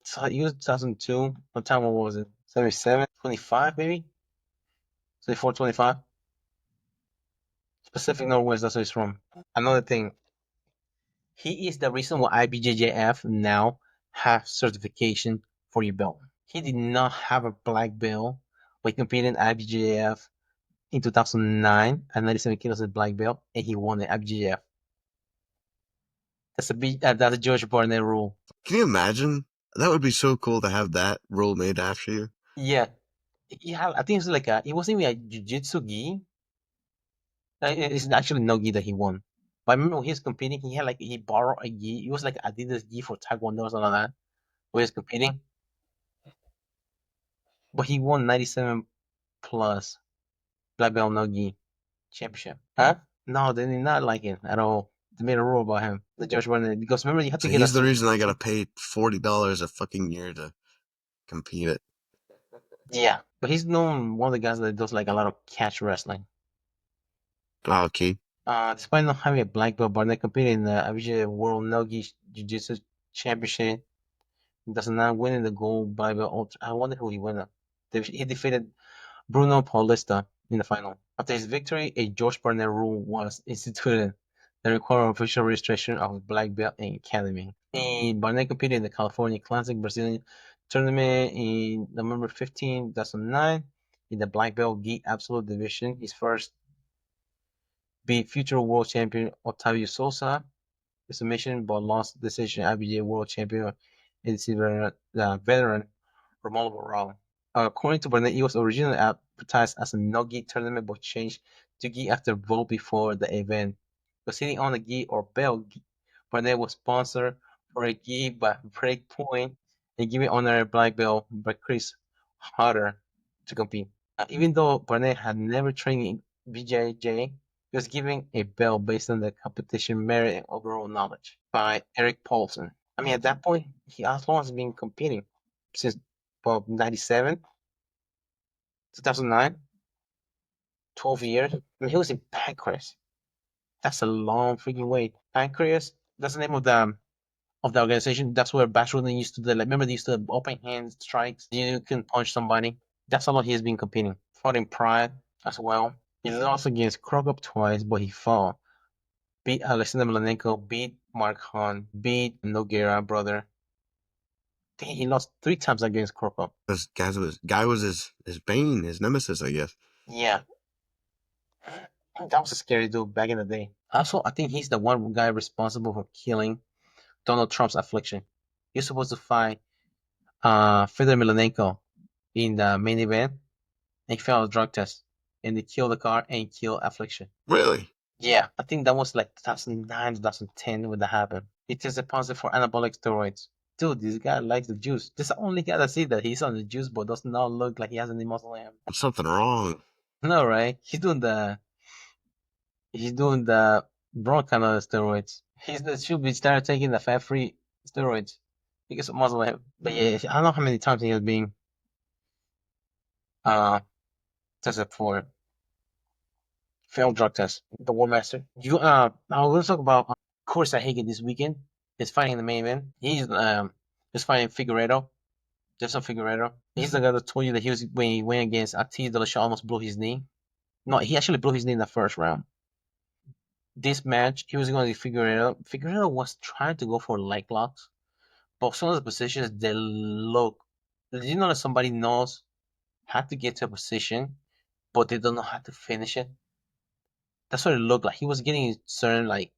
[SPEAKER 1] So he was 2002. What time what was it? 77, 25 maybe? 24, 25. Pacific Northwest, that's where he's from. Another thing, he is the reason why IBJJF now have certification for your belt. He did not have a black belt when he competed in IBJJF in 2009 at 97 kilos at black belt, and he won the IBJJF. That's a George Barnett rule.
[SPEAKER 2] Can you imagine? That would be so cool to have that rule made after you.
[SPEAKER 1] Yeah, I think it's like it wasn't even a jiu-jitsu gi. It's actually no gi that he won. But I remember when he was competing, he borrowed a gi. It was like Adidas gi for Taekwondo or something like that. When he was competing, but he won 97 plus black belt no gi championship. Huh? No, they did not like it at all. They made a rule about him, the Josh Barnett, because remember you have to
[SPEAKER 2] So
[SPEAKER 1] get a
[SPEAKER 2] he's the reason I gotta
[SPEAKER 1] certification.
[SPEAKER 2] pay $40 a fucking year to compete it.
[SPEAKER 1] Yeah, but he's known one of the guys that does like a lot of catch wrestling.
[SPEAKER 2] Oh, okay.
[SPEAKER 1] Despite not having a black belt, Barnett competed in the IBJ World No-Gi Jiu-Jitsu Championship. Does not win in the gold black belt. I wonder who he won. He defeated Bruno Paulista in the final. After his victory, a George Barnett rule was instituted that required official registration of a black belt in academy. And Barnett competed in the California Classic Brazilian tournament in November 15, 2009 in the black belt gi absolute division. His first beat future world champion Otavio Sousa with submission but lost decision IBJ world champion and veteran Romulo Barral. According to Barnett, it was originally advertised as a no-gi tournament but changed to gi after a vote before the event. But sitting on the gi or belt, Barnett was sponsored Reiki by Breakpoint and giving honorary black belt by Chris Harder to compete. Even though Barnett had never trained in BJJ, he was given a belt based on the competition merit and overall knowledge by Eric Paulson. I mean, at that point, he also has been competing since well, 97, 2009, 12 years. I mean, he was in Pancrase. That's a long freaking wait. Pancreas, that's the name of the organization. That's where Bashroden used to do. Like, remember they used to open hand strikes. You can punch somebody. That's how long he's been competing. Fought in Pride as well. He lost against Krokop twice, but he fought. Beat Alexander Milanenko, beat Mark Hunt, beat Nogueira brother. He lost 3 times against Krokop.
[SPEAKER 2] This guy was his bane, his nemesis, I guess.
[SPEAKER 1] Yeah, that was a scary dude back in the day. Also, I think he's the one guy responsible for killing Donald Trump's affliction. He's supposed to fight Fedor Milanenko in the main event, and he failed a drug test, and they killed the car and killed Affliction.
[SPEAKER 2] Really?
[SPEAKER 1] Yeah, I think that was like 2009, 2010 when that happened. He tested positive for anabolic steroids. Dude, this guy likes the juice. This is the only guy that see that he's on the juice, but does not look like he has any muscle in him.
[SPEAKER 2] Something wrong.
[SPEAKER 1] No, right? He's doing the wrong kind of steroids. Should be start taking the fat free steroids because of muscle in him. But yeah, I don't know how many times he has been uh tested for failed drug test. The War Master. I want to talk about Corey Sahagan this weekend. He's fighting in the main event. He's fighting Figueredo. Jefferson Figueredo. He's the guy that told you that he was when he went against Ortiz de la Shaw almost blew his knee. No, he actually blew his knee in the first round. This match, he was going to Figueredo. Figueredo was trying to go for leg locks, but some of the positions they look. You know that somebody knows how to get to a position, but they don't know how to finish it. That's what it looked like. He was getting certain like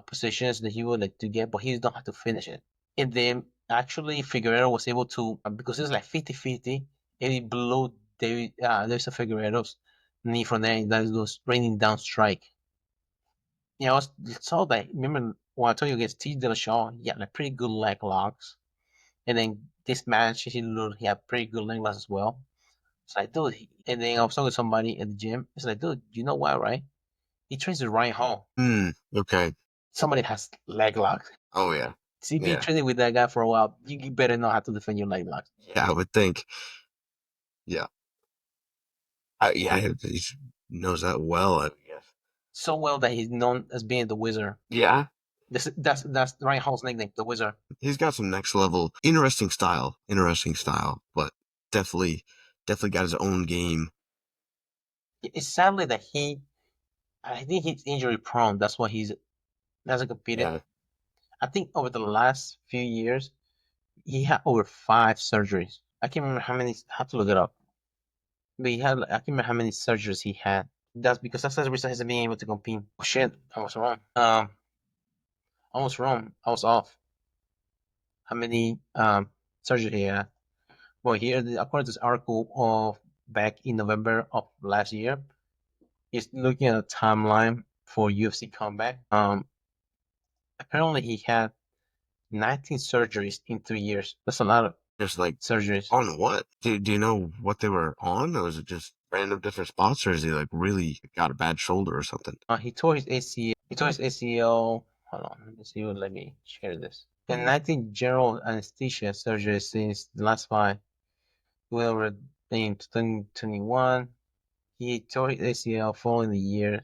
[SPEAKER 1] positions that he would like to get, but he don't have to finish it. And then actually Figueroa was able to because it was like 50-50, and he blew there's a Figueroa's knee from there, and that was raining down strike. Yeah, I was saw that. Remember when I told you against T. Dillashaw, he had like pretty good leg locks, and then this match he had pretty good leg locks as well. It's like, dude, and then I was talking to somebody at the gym. It's like, dude, you know why, right? He trains with Ryan Hall.
[SPEAKER 2] Okay.
[SPEAKER 1] Somebody has leg locks.
[SPEAKER 2] Oh yeah.
[SPEAKER 1] See, be
[SPEAKER 2] Yeah.
[SPEAKER 1] training with that guy for a while. You better know how to defend your leg locks.
[SPEAKER 2] Yeah, I would think. Yeah. Yeah, he knows that well, I guess.
[SPEAKER 1] So well that he's known as being the wizard.
[SPEAKER 2] Yeah.
[SPEAKER 1] That's Ryan Hall's nickname, the wizard.
[SPEAKER 2] He's got some next level interesting style. Interesting style, but definitely got his own game.
[SPEAKER 1] It's sadly that I think he's injury prone. That's why he hasn't competed.
[SPEAKER 2] Yeah.
[SPEAKER 1] I think over the last few years, he had over 5 surgeries. I can't remember how many. I have to look it up. But I can't remember how many surgeries he had. That's the reason he hasn't been able to compete. Oh shit, I was wrong. I was wrong. I was off. How many surgery he had? Well, here, according to this article of back in November of last year, he's looking at a timeline for UFC comeback. Apparently he had 19 surgeries in 3 years. That's a lot of
[SPEAKER 2] Just like
[SPEAKER 1] surgeries.
[SPEAKER 2] on what? Do you know what they were on, or was it just random different spots, or is he like really got a bad shoulder or something?
[SPEAKER 1] He tore his ACL. He tore his ACL. Hold on, let me see. Let me share this. And 19 general anesthesia surgeries since the last fight. Whoever in 2021, he tore his ACL following the year.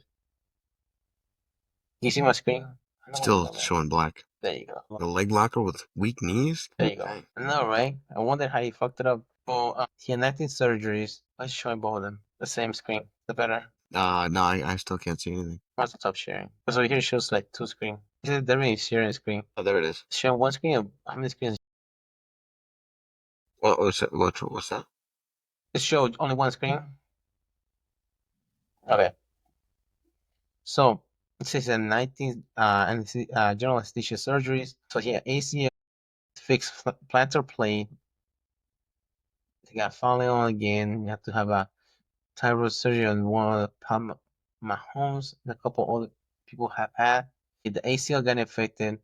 [SPEAKER 1] You see my screen? I know where you
[SPEAKER 2] Still
[SPEAKER 1] go, man.
[SPEAKER 2] showing black.
[SPEAKER 1] There you go.
[SPEAKER 2] A leg locker with weak knees?
[SPEAKER 1] There you go. I know, right? I wonder how he fucked it up. Well, he had 19 surgeries. Let's show both of them. The same screen. The better.
[SPEAKER 2] No, I still can't see anything.
[SPEAKER 1] What's the top sharing? So here it shows like 2 screen. They're really sharing screen.
[SPEAKER 2] Oh, there it is.
[SPEAKER 1] Sharing one screen. Or how many screens?
[SPEAKER 2] What's that?
[SPEAKER 1] It showed only one screen. Okay. So it says 19 general anesthesia surgeries. So he had ACL, fixed plantar plate. He got falling on again. You have to have a thyroid surgery on one of Mahomes and a couple other people have had. The ACL got infected.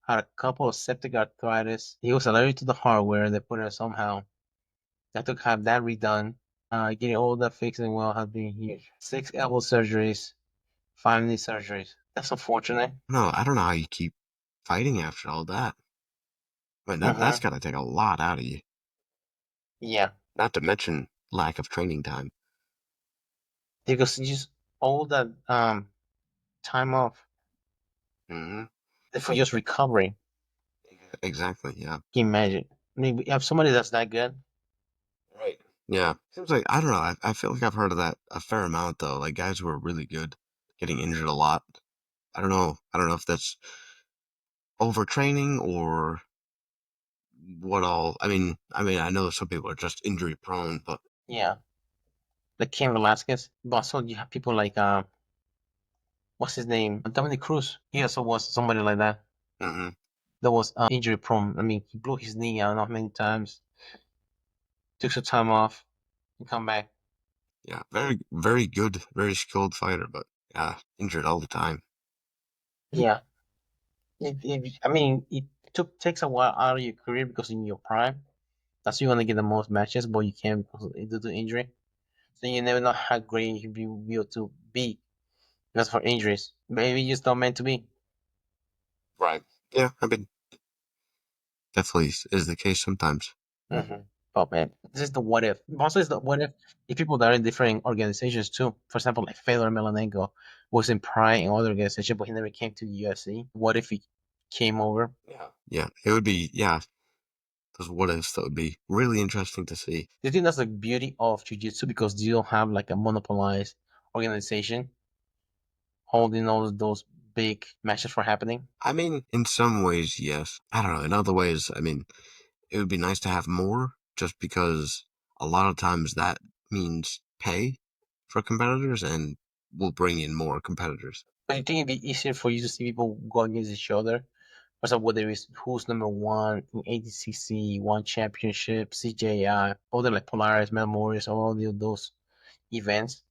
[SPEAKER 1] had a couple of septic arthritis. He was allergic to the hardware. They put it somehow. I took have that redone. Getting all that fixed and well has been huge. 6 elbow surgeries, 5 knee surgeries. That's unfortunate.
[SPEAKER 2] No, I don't know how you keep fighting after all that. I mean, that's
[SPEAKER 1] Mm-hmm.
[SPEAKER 2] got to take a lot out of you.
[SPEAKER 1] Yeah,
[SPEAKER 2] Not to mention lack of training time.
[SPEAKER 1] because just all that time off
[SPEAKER 2] Hmm.
[SPEAKER 1] for just recovering.
[SPEAKER 2] Exactly. Yeah.
[SPEAKER 1] Can you imagine? I mean, we have somebody that's that good.
[SPEAKER 2] Right. Yeah. Seems like I don't know. I feel like I've heard of that a fair amount though. Like guys who are really good getting injured a lot. I don't know. I don't know if that's overtraining or what all. I mean, I know some people are just injury prone, but
[SPEAKER 1] Yeah, like Ken Velasquez. But also you have people like what's his name? Dominic Cruz. He also was somebody like that.
[SPEAKER 2] hmm
[SPEAKER 1] That was injury prone. I mean, he blew his knee. I don't know how many times. Took some time off and come back.
[SPEAKER 2] yeah, very very good, very skilled fighter, but yeah, injured all the time.
[SPEAKER 1] Yeah, I mean, it takes a while out of your career because in your prime, that's when you want to get the most matches, but you can't because due to injury. So you never know how great you can be able to be because for injuries. Maybe you just not meant to be.
[SPEAKER 2] Right. Yeah, I mean, definitely is the case sometimes.
[SPEAKER 1] Mm-hmm. But man, this is the what if. Also, is the what if people that are in different organizations too. For example, like Fedor Emelianenko was in Prime in other organization, but he never came to the UFC. What if he came over?
[SPEAKER 2] Yeah. Yeah, it would be. Yeah, those what ifs that would be really interesting to see.
[SPEAKER 1] Do you think that's the beauty of jiu-jitsu because you don't have like a monopolized organization holding all of those big matches for happening?
[SPEAKER 2] I mean, in some ways, yes. I don't know. In other ways, I mean, it would be nice to have more, just because a lot of times that means pay for competitors and will bring in more competitors.
[SPEAKER 1] But you think it'd be easier for you to see people go against each other? For example, whether it's who's number one in ADCC, one championship, CJI, all the like Polaris, Memorials, all those events,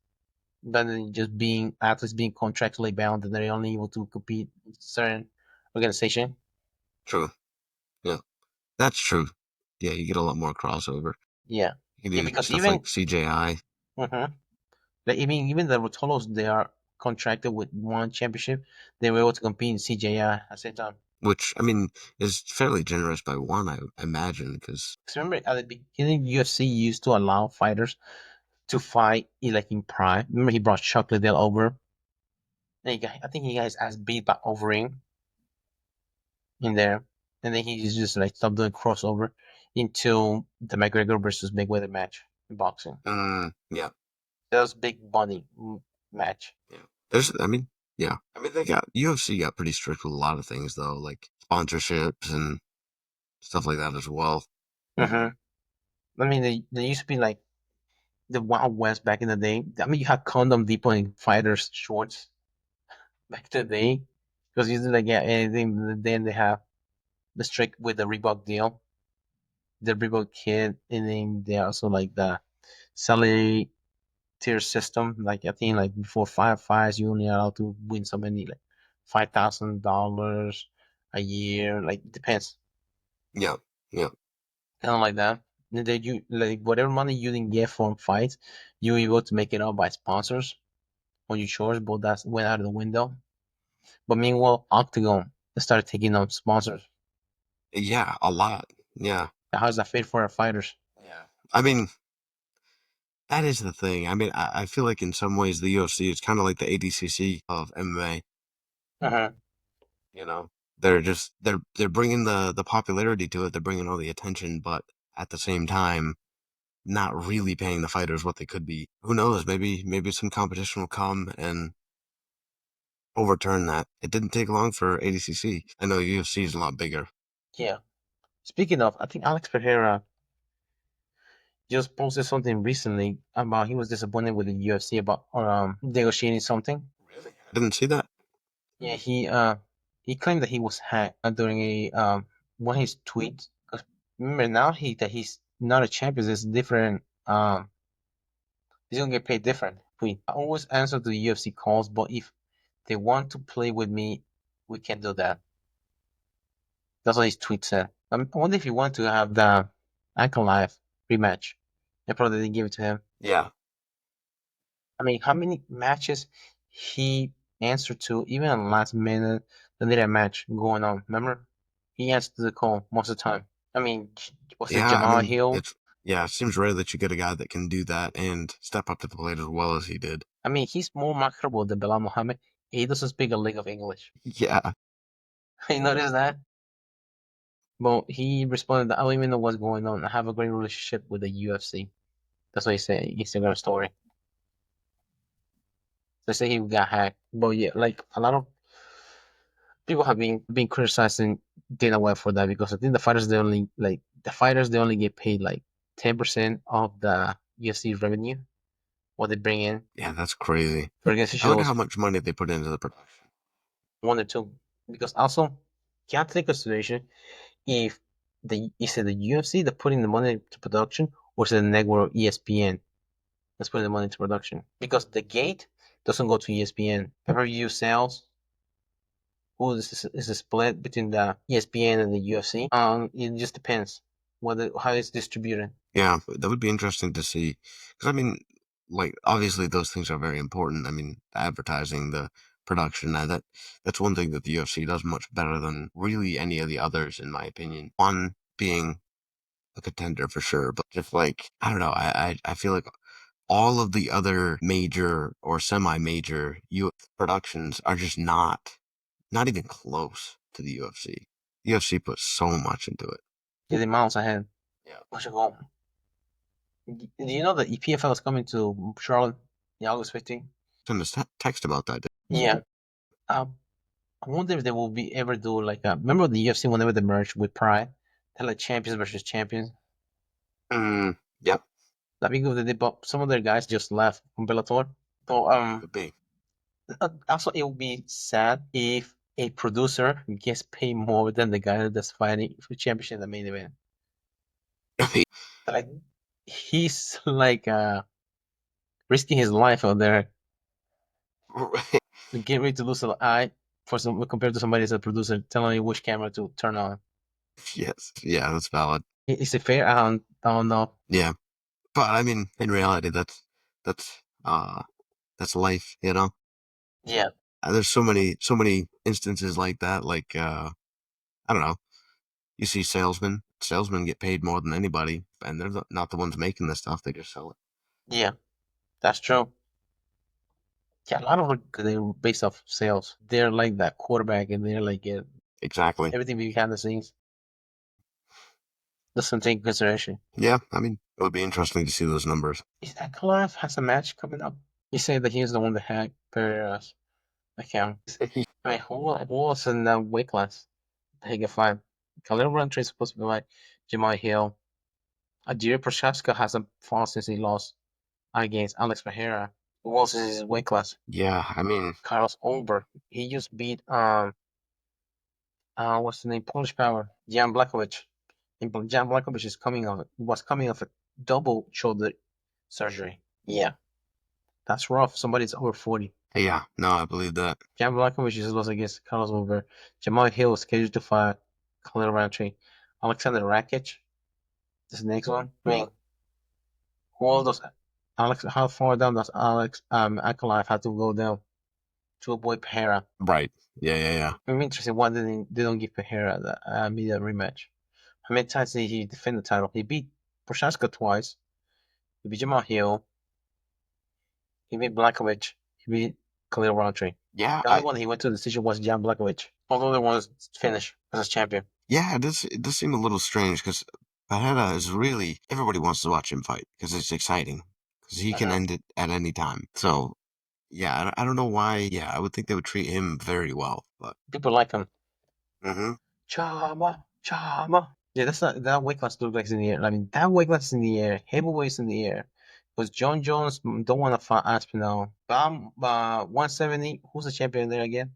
[SPEAKER 1] rather than just being athletes being contractually bound and they're only able to compete in certain organization.
[SPEAKER 2] True. Yeah, that's true. Yeah, you get a lot more crossover.
[SPEAKER 1] Yeah,
[SPEAKER 2] You can
[SPEAKER 1] yeah,
[SPEAKER 2] do
[SPEAKER 1] because
[SPEAKER 2] stuff
[SPEAKER 1] even
[SPEAKER 2] like CJI,
[SPEAKER 1] mhm. Like, I mean, even the Rotolos, they are contracted with one championship. They were able to compete in CJI at the same time.
[SPEAKER 2] which I mean is fairly generous by one, I imagine, because
[SPEAKER 1] Because remember, at the beginning, UFC used to allow fighters to fight like in Prime. Remember, he brought Chuck Liddell over. And I think he guys asked beat by Overeem in there. And then he just like stopped doing crossover into the McGregor versus Mayweather match in boxing.
[SPEAKER 2] yeah,
[SPEAKER 1] That was big money match.
[SPEAKER 2] yeah. Yeah. I mean, they got UFC got pretty strict with a lot of things though, like sponsorships and stuff like that as well.
[SPEAKER 1] I mean, they used to be like the Wild West back in the day. I mean, you had Condom Depot in fighters shorts back in the day because you didn't like get anything. Then they have the strict with the Reebok deal, the Reebok kit, and then they also like the salary tier system. Like I think like before 5 fights, you only allowed to win so many like $5,000 a year. Like it depends,
[SPEAKER 2] Yeah, yeah,
[SPEAKER 1] kind of like that. And then you like whatever money you didn't get from fights, you were able to make it up by sponsors on your shores, but that went out of the window. But meanwhile, Octagon started taking on sponsors.
[SPEAKER 2] yeah, a lot. Yeah,
[SPEAKER 1] How's that fit for our fighters?
[SPEAKER 2] yeah. I mean, that is the thing. I mean, I feel like in some ways the UFC is kind of like the ADCC of MMA.
[SPEAKER 1] Uh-huh.
[SPEAKER 2] You know, they're bringing the popularity to it. They're bringing all the attention, but at the same time, not really paying the fighters what they could be. Who knows? Maybe some competition will come and overturn that. It didn't take long for ADCC. I know UFC is a lot bigger.
[SPEAKER 1] Yeah. Speaking of, I think Alex Pereira just posted something recently about he was disappointed with the UFC about negotiating something.
[SPEAKER 2] Really? I didn't see that.
[SPEAKER 1] Yeah, he claimed that he was hacked during a one of his tweets. 'Cause remember now he's not a champion. It's different. He's gonna get paid different. We always answer to the UFC calls, but if they want to play with me, we can do that. That's what his tweet said. I wonder if he wanted to have the Ankle Life rematch. They probably didn't give it to him.
[SPEAKER 2] Yeah.
[SPEAKER 1] I mean, how many matches he answered to, even in the last minute, the needed match going on. Remember, he answered the call most of the time. I mean, was it
[SPEAKER 2] Yeah, I
[SPEAKER 1] Jamal
[SPEAKER 2] mean,
[SPEAKER 1] Hill?
[SPEAKER 2] it's yeah, it seems rare that you get a guy that can do that and step up to the plate as well as he did.
[SPEAKER 1] I mean, he's more marketable than Belal Muhammad. He doesn't speak a lick of English.
[SPEAKER 2] Yeah,
[SPEAKER 1] You notice that? Well, he responded that I don't even know what's going on. I have a great relationship with the UFC. That's what he said in Instagram story. They say he got hacked. But yeah, like a lot of people have been criticizing Dana White for that because I think the fighters they only get paid like 10% of the UFC revenue what they bring in.
[SPEAKER 2] yeah, that's crazy.
[SPEAKER 1] For against
[SPEAKER 2] I wonder
[SPEAKER 1] shows
[SPEAKER 2] how much money they put into the production.
[SPEAKER 1] one or two. Because also you have to take consideration if the UFC they're putting the money into production or is it the network ESPN that's putting the money into production. Because the gate doesn't go to ESPN. Pay-per-view sales who is a split between the ESPN and the UFC. It just depends whether how it's distributed.
[SPEAKER 2] Yeah, that would be interesting to see. Because, I mean, like, obviously those things are very important. I mean, the advertising, the production, that's one thing that the UFC does much better than really any of the others, in my opinion. One being a contender for sure, but just like, I don't know, I feel like all of the other major or semi-major UFC productions are just not even close to the UFC. UFC puts so much into it.
[SPEAKER 1] Yeah, the miles ahead.
[SPEAKER 2] Yeah.
[SPEAKER 1] What you go? Do you know that EPFL is coming to Charlotte in August 15th?
[SPEAKER 2] Send us text about that.
[SPEAKER 1] Yeah. Um, I wonder if they will be ever do like remember the UFC whenever they merged with Pride, they like champions versus champions.
[SPEAKER 2] Yep,
[SPEAKER 1] That'd be good. That they but some of their guys just left from Bellator. So
[SPEAKER 2] could be.
[SPEAKER 1] also it would be sad if a producer gets paid more than the guy that's fighting for championship in the main event. Like he's like risking his life out there to get ready to lose an eye for some compared to somebody as a producer telling you which camera to turn on.
[SPEAKER 2] Yes, yeah, that's valid.
[SPEAKER 1] Is it fair? I don't know.
[SPEAKER 2] Yeah, but I mean, in reality, that's that's life, you know.
[SPEAKER 1] Yeah,
[SPEAKER 2] There's so many instances like that. Like, I don't know. You see salesmen get paid more than anybody, and they're not the ones making the stuff. They just sell it.
[SPEAKER 1] yeah, that's true. Yeah, a lot of it they're based off sales. They're like that quarterback, and they're like
[SPEAKER 2] Exactly.
[SPEAKER 1] everything behind the scenes doesn't take into consideration.
[SPEAKER 2] Yeah, I mean, it would be interesting to see those numbers.
[SPEAKER 1] Is that Kalaev has a match coming up? You say that he's the one that hacked Pereira's account. I mean, who was in that weight class that he can find? Khalil Rountree is supposed to be like Jamal Hill. Adira Prochaska hasn't fought since he lost against Alex Pereira. Who else is his weight class?
[SPEAKER 2] Yeah, I mean,
[SPEAKER 1] Carlos Olberg. He just beat what's the name? Polish Power. Jan Blachowicz. And Jan Blachowicz is coming off a double shoulder surgery. Yeah, that's rough. Somebody's over 40.
[SPEAKER 2] yeah, no, I believe that.
[SPEAKER 1] Jan Blachowicz just lost against Carlos Olberg. Jamal Hill is scheduled to fight Khalil Rountree. Alexander Rakic is the next one. I mean, who all does Alex? How far down does Alex Ankalaev have to go down to avoid Pereira?
[SPEAKER 2] Right. Yeah, yeah, yeah.
[SPEAKER 1] I'm interested why they don't give Pereira the immediate rematch. How many times did he defend the title? He beat Prochaska twice. He beat Jamal Hill. He beat Blachowicz. He beat Khalil Rountree.
[SPEAKER 2] Yeah,
[SPEAKER 1] The only one he went to the decision was Jan Blachowicz. All the other ones finished as champion.
[SPEAKER 2] yeah, it does seem a little strange because Pereira is really everybody wants to watch him fight because it's exciting because he
[SPEAKER 1] I
[SPEAKER 2] can
[SPEAKER 1] know.
[SPEAKER 2] end it at any time. So yeah, I don't know why. Yeah, I would think they would treat him very well, but
[SPEAKER 1] People like him.
[SPEAKER 2] hmm
[SPEAKER 1] Chama, Chama. Yeah, that's not that weight class looks like in the air. I mean, that weight class is in the air. Heavyweight's in the air. Because John Jones don't want to fight Aspinall. But I'm 170. Who's the champion there again?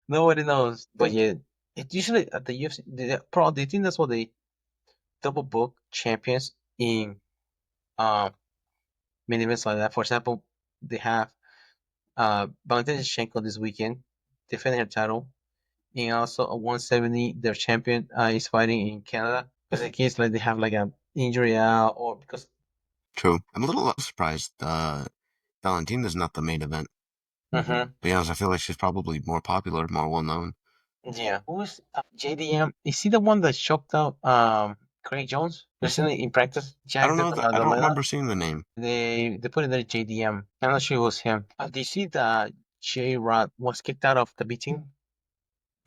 [SPEAKER 1] Nobody knows. But yeah, it usually at the UFC. Pro, do you think that's what they double book champions in uh main events like that? For example, they have Valentina Shevchenko this weekend defending her title and also at 170, their champion is fighting in Canada. Because in case like they have like a injury out or because
[SPEAKER 2] True. I'm a little surprised. Valentina's not the main event.
[SPEAKER 1] hmm
[SPEAKER 2] To be honest, I feel like she's probably more popular, more well known.
[SPEAKER 1] yeah, who's JDM? Is he the one that choked out Craig Jones recently in practice?
[SPEAKER 2] I
[SPEAKER 1] Jack
[SPEAKER 2] don't
[SPEAKER 1] the
[SPEAKER 2] know that. I
[SPEAKER 1] the
[SPEAKER 2] don't
[SPEAKER 1] lineup.
[SPEAKER 2] remember seeing the name.
[SPEAKER 1] They put it there JDM. I'm not sure it was him. Did you see that J Rod was kicked out of the B team?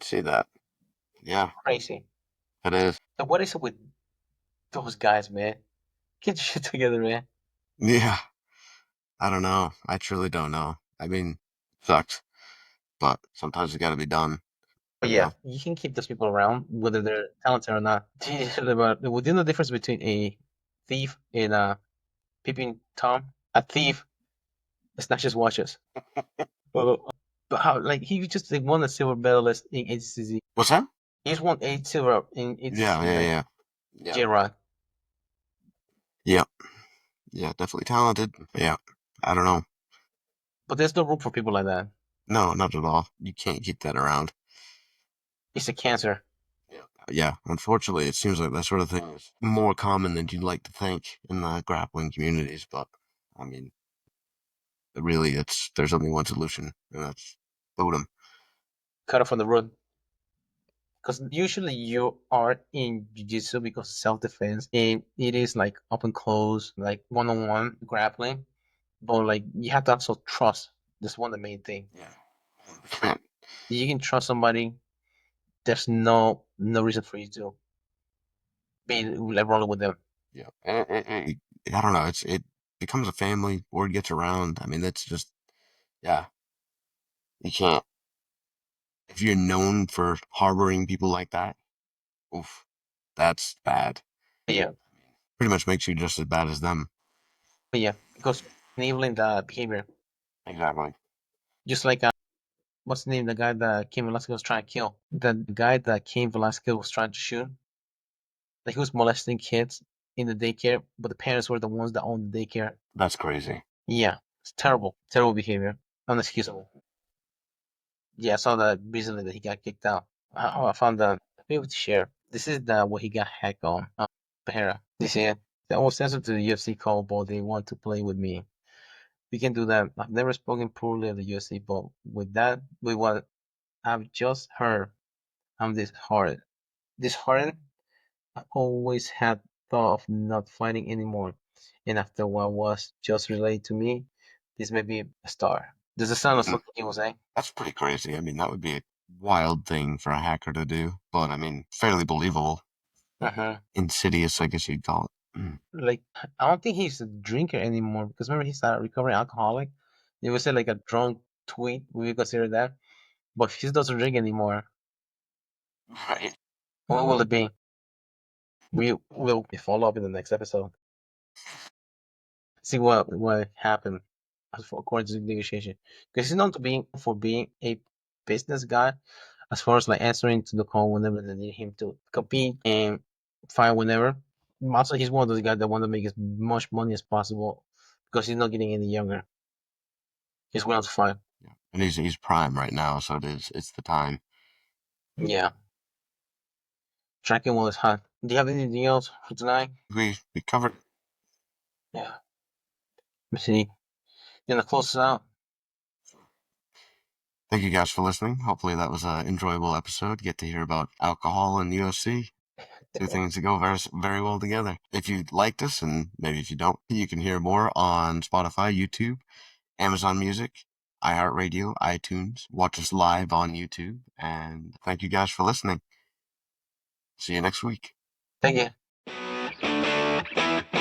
[SPEAKER 2] See that? Yeah,
[SPEAKER 1] Crazy.
[SPEAKER 2] it is.
[SPEAKER 1] So what is it with those guys, man? Get your shit together, man.
[SPEAKER 2] Yeah, I don't know. I truly don't know. I mean, sucks, but sometimes it got to be done.
[SPEAKER 1] But
[SPEAKER 2] You
[SPEAKER 1] yeah,
[SPEAKER 2] know?
[SPEAKER 1] you can keep those people around, whether they're talented or not. But would you know the difference between a thief and a peeping Tom? A thief snatches watches. But how, like, he just like, won a silver medalist in ACC.
[SPEAKER 2] What's that?
[SPEAKER 1] He's won 8 silver in
[SPEAKER 2] Yeah,
[SPEAKER 1] ACC,
[SPEAKER 2] yeah,
[SPEAKER 1] right?
[SPEAKER 2] yeah, yeah,
[SPEAKER 1] J-Rod.
[SPEAKER 2] yeah, yeah. Definitely talented. Yeah, I don't know.
[SPEAKER 1] But there's no room for people like that.
[SPEAKER 2] No, not at all. You can't keep that around.
[SPEAKER 1] It's a cancer.
[SPEAKER 2] Yeah. Yeah, unfortunately, it seems like that sort of thing is more common than you'd like to think in the grappling communities. But I mean, really, there's only one solution, and that's boot 'em.
[SPEAKER 1] Cut off from the road. Because usually you are in jiu-jitsu because self-defense and it is like up and close, like one-on-one grappling. But like you have to also trust. That's one of the main thing.
[SPEAKER 2] Yeah.
[SPEAKER 1] You can trust somebody. There's no reason for you to be like rolling with them.
[SPEAKER 2] Yeah. I don't know. It becomes a family. Word gets around. I mean, that's just yeah. You can't if you're known for harboring people like that. Oof, that's bad.
[SPEAKER 1] But yeah,
[SPEAKER 2] Pretty much makes you just as bad as them.
[SPEAKER 1] but yeah, because enabling the behavior.
[SPEAKER 2] Exactly.
[SPEAKER 1] Just like what's the name? The guy that Cain Velasquez was trying to kill. The guy that Cain Velasquez was trying to shoot. Like he was molesting kids in the daycare, but the parents were the ones that owned the daycare.
[SPEAKER 2] That's crazy.
[SPEAKER 1] Yeah, it's terrible, terrible behavior, unexcusable. Yeah, I saw that recently that he got kicked out. I found that maybe to share. This is the what he got hacked on. Behera. You see it? They all sent him to the UFC call, but they want to play with me. We can do that. I've never spoken poorly of the UFC, but with that, with what I've just heard, I'm disheartened. Disheartened. I always had thought of not fighting anymore, and after what was just relayed to me, this may be a star. Does it sound like
[SPEAKER 2] Mm,
[SPEAKER 1] something you was saying?
[SPEAKER 2] that's pretty crazy. I mean, that would be a wild thing for a hacker to do, but I mean, fairly believable.
[SPEAKER 1] Uh-huh.
[SPEAKER 2] Insidious, I guess you'd call it. Mm.
[SPEAKER 1] Like, I don't think he's a drinker anymore because remember he's a recovering alcoholic. They would say like a drunk tweet, we would consider that. But if he doesn't drink anymore,
[SPEAKER 2] Right.
[SPEAKER 1] what will it be? We will follow up in the next episode. See what happened as for according to the negotiation. Because he's known to being for being a business guy as far as like answering to the call whenever they need him to compete and fight whenever. Also, he's one of those guys that want to make as much money as possible because he's not getting any younger. He's willing to fight.
[SPEAKER 2] Yeah. And he's prime right now, so it's the time.
[SPEAKER 1] Yeah. Tracking while it's hot. Do you have anything else for tonight?
[SPEAKER 2] We covered.
[SPEAKER 1] Yeah. Let me see. You gonna close this out?
[SPEAKER 2] Thank you guys for listening. Hopefully that was an enjoyable episode. Get to hear about alcohol and UFC. Two things that go very well together. If you liked us, and maybe if you don't, you can hear more on Spotify, YouTube, Amazon Music, iHeartRadio, iTunes. Watch us live on YouTube. And thank you guys for listening. See you next week.
[SPEAKER 1] Thank you.